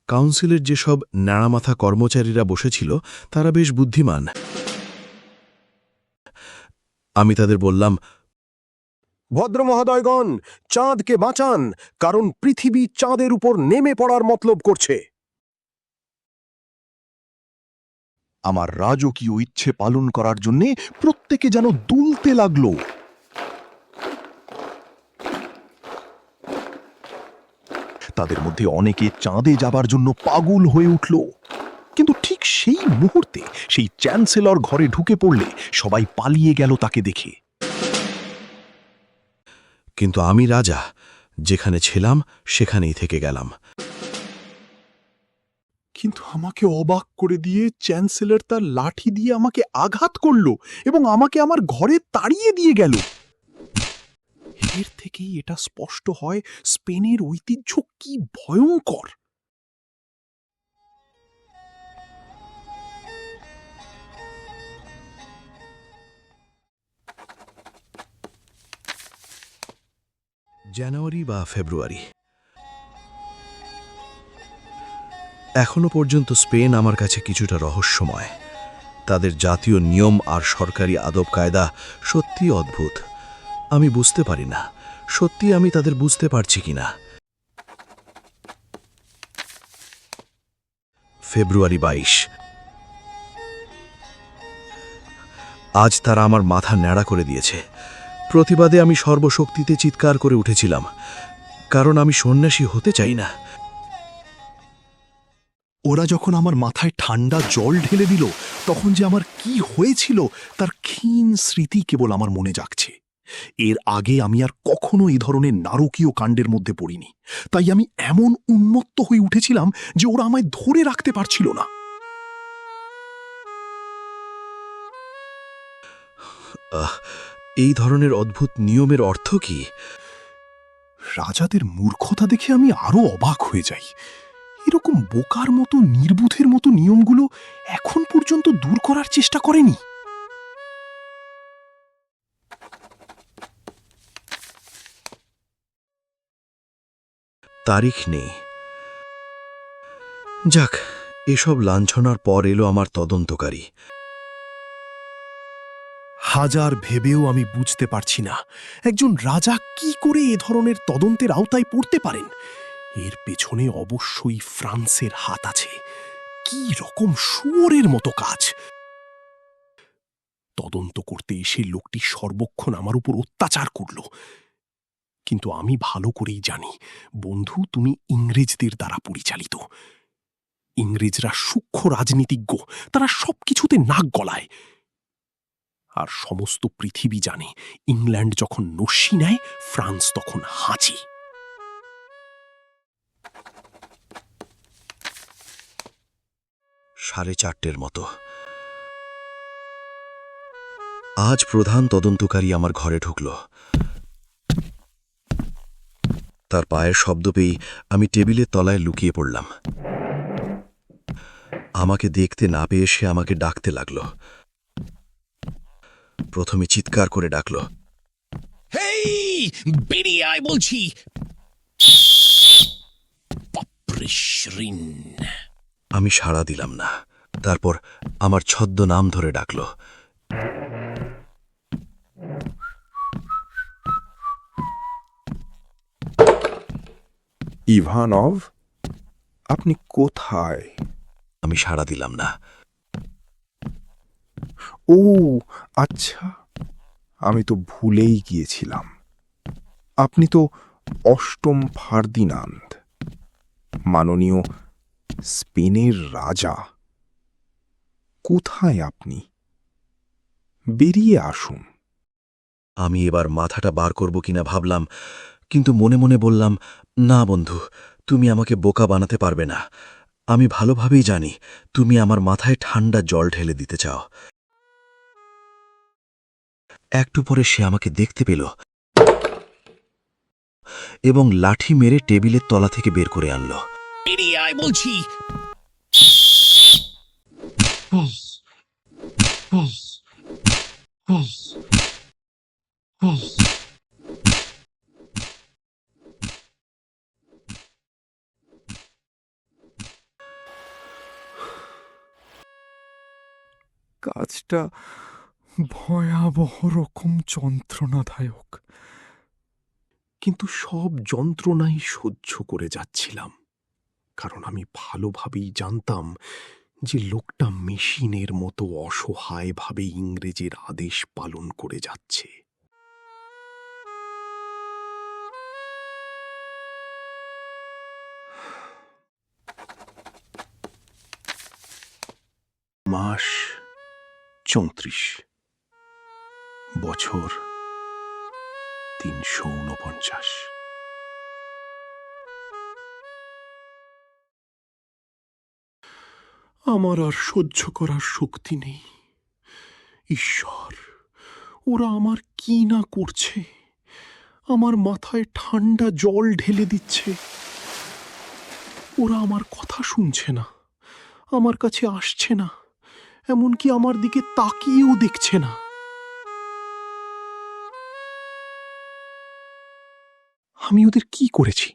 কাউন্সিলের যেসব ন্যাড়ামাথা কর্মচারীরা বসেছিল তারা বেশ বুদ্ধিমান। আমি তাদের বললাম, ভদ্র মহোদয়গণ, চাঁদকে বাঁচান, কারণ পৃথিবী চাঁদের উপর নেমে পড়ার মতলব করছে। আমার রাজকীয় ইচ্ছে পালন করার জন্যে প্রত্যেকে যেন দুলতে লাগলো। তাদের মধ্যে অনেকে চাঁদে যাবার জন্য পাগল হয়ে উঠল। কিন্তু ঠিক সেই মুহূর্তে সেই চ্যান্সেলর ঘরে ঢুকে পড়লে সবাই পালিয়ে গেল তাকে দেখে। কিন্তু আমি রাজা, যেখানে ছিলাম সেখানেই থেকে গেলাম। কিন্তু আমাকে অবাক করে দিয়ে চ্যান্সেলর তার লাঠি দিয়ে আমাকে আঘাত করল এবং আমাকে আমার ঘরে তাড়িয়ে দিয়ে গেল। এর থেকেই এটা স্পষ্ট হয় স্পেনের ঐতিহ্য কি ভয়ঙ্কর। জানুয়ারি বা ফেব্রুয়ারি, এখনো পর্যন্ত স্পেন আমার কাছে কিছুটা রহস্যময়। তাদের জাতীয় নিয়ম আর সরকারি আদব কায়দা সত্যি অদ্ভুত। আমি বুঝতে পারি না সত্যি আমি তাদের বুঝতে পারছি কিনা। ফেব্রুয়ারি 22, আজ তারা আমার মাথা ন্যাড়া করে দিয়েছে। প্রতিবাদে আমি সর্বশক্তিতে চিৎকার করে উঠেছিলাম, কারণ আমি সন্ন্যাসী হতে চাই না। ওরা যখন আমার মাথায় ঠান্ডা জল ঢেলে দিল, তখন যে আমার কি হয়েছিল তার ক্ষীণ স্মৃতি কেবল আমার মনে জাগছে। এর আগে আমি আর কখনো এই ধরনের নারকীয় কাণ্ডের মধ্যে পড়িনি, তাই আমি এমন উন্মত্ত হয়ে উঠেছিলাম যে ওরা আমায় ধরে রাখতে পারছিল না। এই ধরনের অদ্ভুত নিয়মের অর্থ কি? রাজাদের মূর্খতা দেখে আমি আরো অবাক হয়ে যাই। এরকম বোকার মতো নির্বুধের মতো নিয়মগুলো এখন পর্যন্ত দূর করার চেষ্টা করেনি। তারিখ নেই। যাক, এসব লাঞ্ছনার পর এলো আমার তদন্তকারী। হাজার ভেবেও আমি বুঝতে পারছি না একজন রাজা কি করে এ ধরনের তদন্তের আওতায় পড়তে পারেন। এর পেছনে অবশ্যই ফ্রান্সের হাত আছে। কি রকম শুয়োরের মতো কাজ! তদন্ত করতে এসে লোকটি সর্বক্ষণ আমার উপর অত্যাচার করল। কিন্তু আমি ভালো করেই জানি, বন্ধু, তুমি ইংরেজদের দ্বারা পরিচালিত। ইংরেজরা সূক্ষ্ম রাজনীতিজ্ঞ, তারা সবকিছুতে নাক গলায়। আর সমস্ত পৃথিবী জানে, ইংল্যান্ড যখন নস্যি নেয়, ফ্রান্স তখন হাঁচি। 4:30 মতো। আজ প্রধান তদন্তকারী আমার ঘরে ঢুকল। তার পায়ের শব্দ পেয়ে আমি টেবিলের তলায় লুকিয়ে পড়লাম। আমাকে দেখতে না পেয়ে সে আমাকে ডাকতে লাগল। প্রথমে চিৎকার করে ডাকল, হেই, বেরিয়ে আয় বলছি। বাপরে শ্রীন। আমি সাড়া দিলাম না। তারপর আমার ছদ্মনাম ধরে ডাকল, ইভানভ, আপনি কোথায়? আমি সাড়া দিলাম না। ও আচ্ছা, আমি তো ভুলেই গিয়েছিলাম। আপনি তো অষ্টম ফার্দিনান্দ, মাননীয় স্পেনের রাজা। কোথায় আপনি? বেরিয়ে আসুন। আমি এবার মাথাটা বার করব কিনা ভাবলাম, কিন্তু মনে মনে বললাম, না বন্ধু, তুমি আমাকে বোকা বানাতে পারবে না। আমি ভালোভাবেই জানি তুমি আমার মাথায় ঠান্ডা জল ঢেলে দিতে চাও। একটু পরে সে আমাকে দেখতে পেল এবং লাঠি মেরে টেবিলের তলা থেকে বের করে আনল। বেরিয়ে আয় বলছি। কাজটা ভয়াবহ রকম যন্ত্রণাদায়ক। কিন্তু সব যন্ত্রণাই সহ্য করে যাচ্ছিলাম, কারণ আমি ভালোভাবেই জানতাম যে লোকটা মেশিনের মতো অসহায়ভাবে ইংরেজের আদেশ পালন করে যাচ্ছে। মাস ৩৪, বছর ৩৪৯। আমার আর সহ্য করার শক্তি নেই। ঈশ্বর, ওরা আমার কি না করছে! আমার মাথায় ঠান্ডা জল ঢেলে দিচ্ছে। ওরা আমার কথা শুনছে না, আমার কাছে আসছে না, এমনকি আমার দিকে তাকিয়েও দেখছে না। আমি ওদের কি করেছি?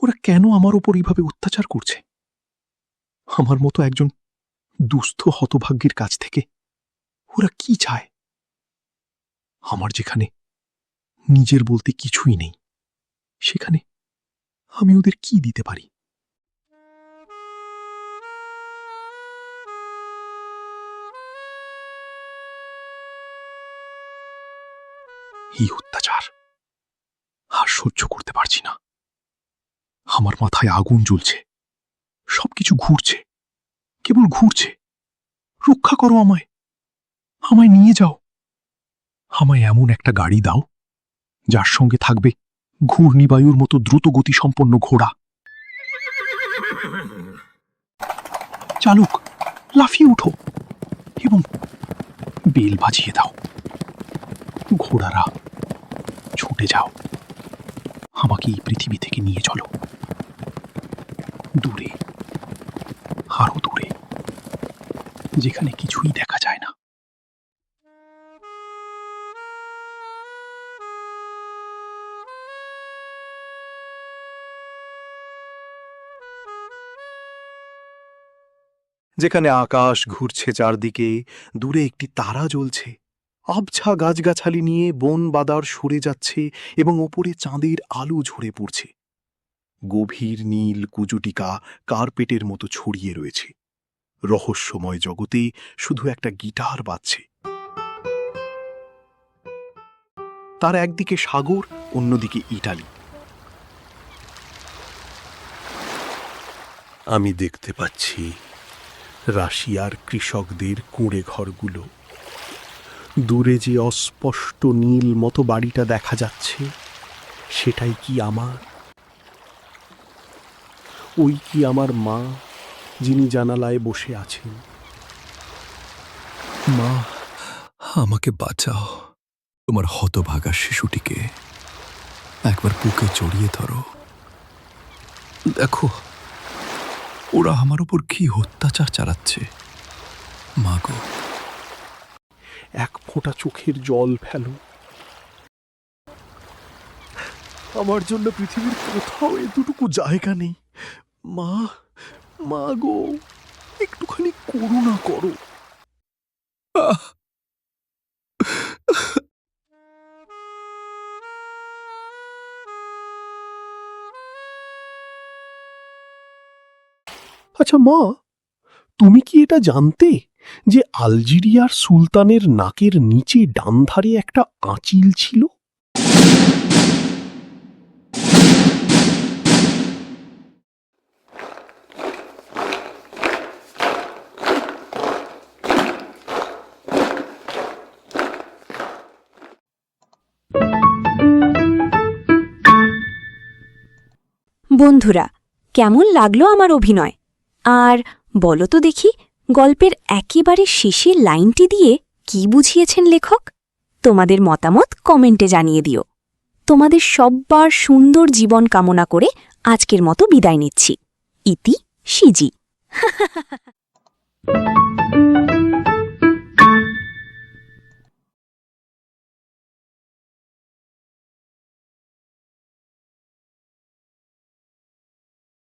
ওরা কেন আমার ওপর এইভাবে অত্যাচার করছে? আমার মতো একজন দুস্থ হতভাগ্যের কাছ থেকে ওরা কি চায়? আমার যেখানে নিজের বলতে কিছুই নেই, সেখানে আমি ওদের কি দিতে পারি? এই অত্যাচার আর সহ্য করতে পারছি না। আমার মাথায় আগুন জ্বলছে, সবকিছু ঘুরছে, কেবল ঘুরছে। রক্ষা করো আমায়, আমায় নিয়ে যাও। আমায় এমন একটা গাড়ি দাও যার সঙ্গে থাকবে ঘূর্ণিবায়ুর মতো দ্রুত গতিসম্পন্ন ঘোড়া। চালক, লাফিয়ে উঠো এবং বেল বাজিয়ে দাও। ঘোড়ারা ছুটে যাও, আমাকে এই পৃথিবী থেকে নিয়ে চলো, দূরে, আরো দূরে, যেখানে কিছুই দেখা যায় না। যেখানে আকাশ ঘুরছে চারদিকে, দূরে একটি তারা জ্বলছে, আবছা গাছগাছালি নিয়ে বন বাদার সরে যাচ্ছে এবং ওপরে চাঁদের আলো ঝরে পড়ছে। গভীর নীল কুজুটিকা কার্পেটের মতো ছড়িয়ে রয়েছে। রহস্যময় জগতে শুধু একটা গিটার বাজছে। তার একদিকে সাগর, অন্যদিকে ইটালি। আমি দেখতে পাচ্ছি রাশিয়ার কৃষকদের কুঁড়ে ঘরগুলো। দূরে যে অস্পষ্ট নীল মতো বাড়িটা দেখা যাচ্ছে, সেটাই কি আমার? ওই কি আমার মা, যিনি জানালায় বসে আছেন? মা, আমাকে বাঁচাও। তোমার হতভাগা শিশুটিকে একবার বুকে জড়িয়ে ধরো। দেখো ওরা আমার উপর কি অত্যাচার চালাচ্ছে। মা গো, এক ফোঁটা চোখের জল ফেলো। আমার জন্য পৃথিবীর কোথাও এতটুকু জায়গা নেই। মা, মা গো, একটুখানি করুণা করো। আচ্ছা মা, তুমি কি এটা জানতে যে আলজেরিয়ার সুলতানের নাকের নিচে ডান ধারে একটা আঁচিল ছিল? বন্ধুরা, কেমন লাগলো আমার অভিনয়? আর বলো তো দেখি, গল্পের একেবারে শেষের লাইনটি দিয়ে কি বুঝিয়েছেন লেখক? তোমাদের মতামত কমেন্টে জানিয়ে দিও। তোমাদের সব্বার সুন্দর জীবন কামনা করে আজকের মতো বিদায় নিচ্ছি। ইতি, সিজি।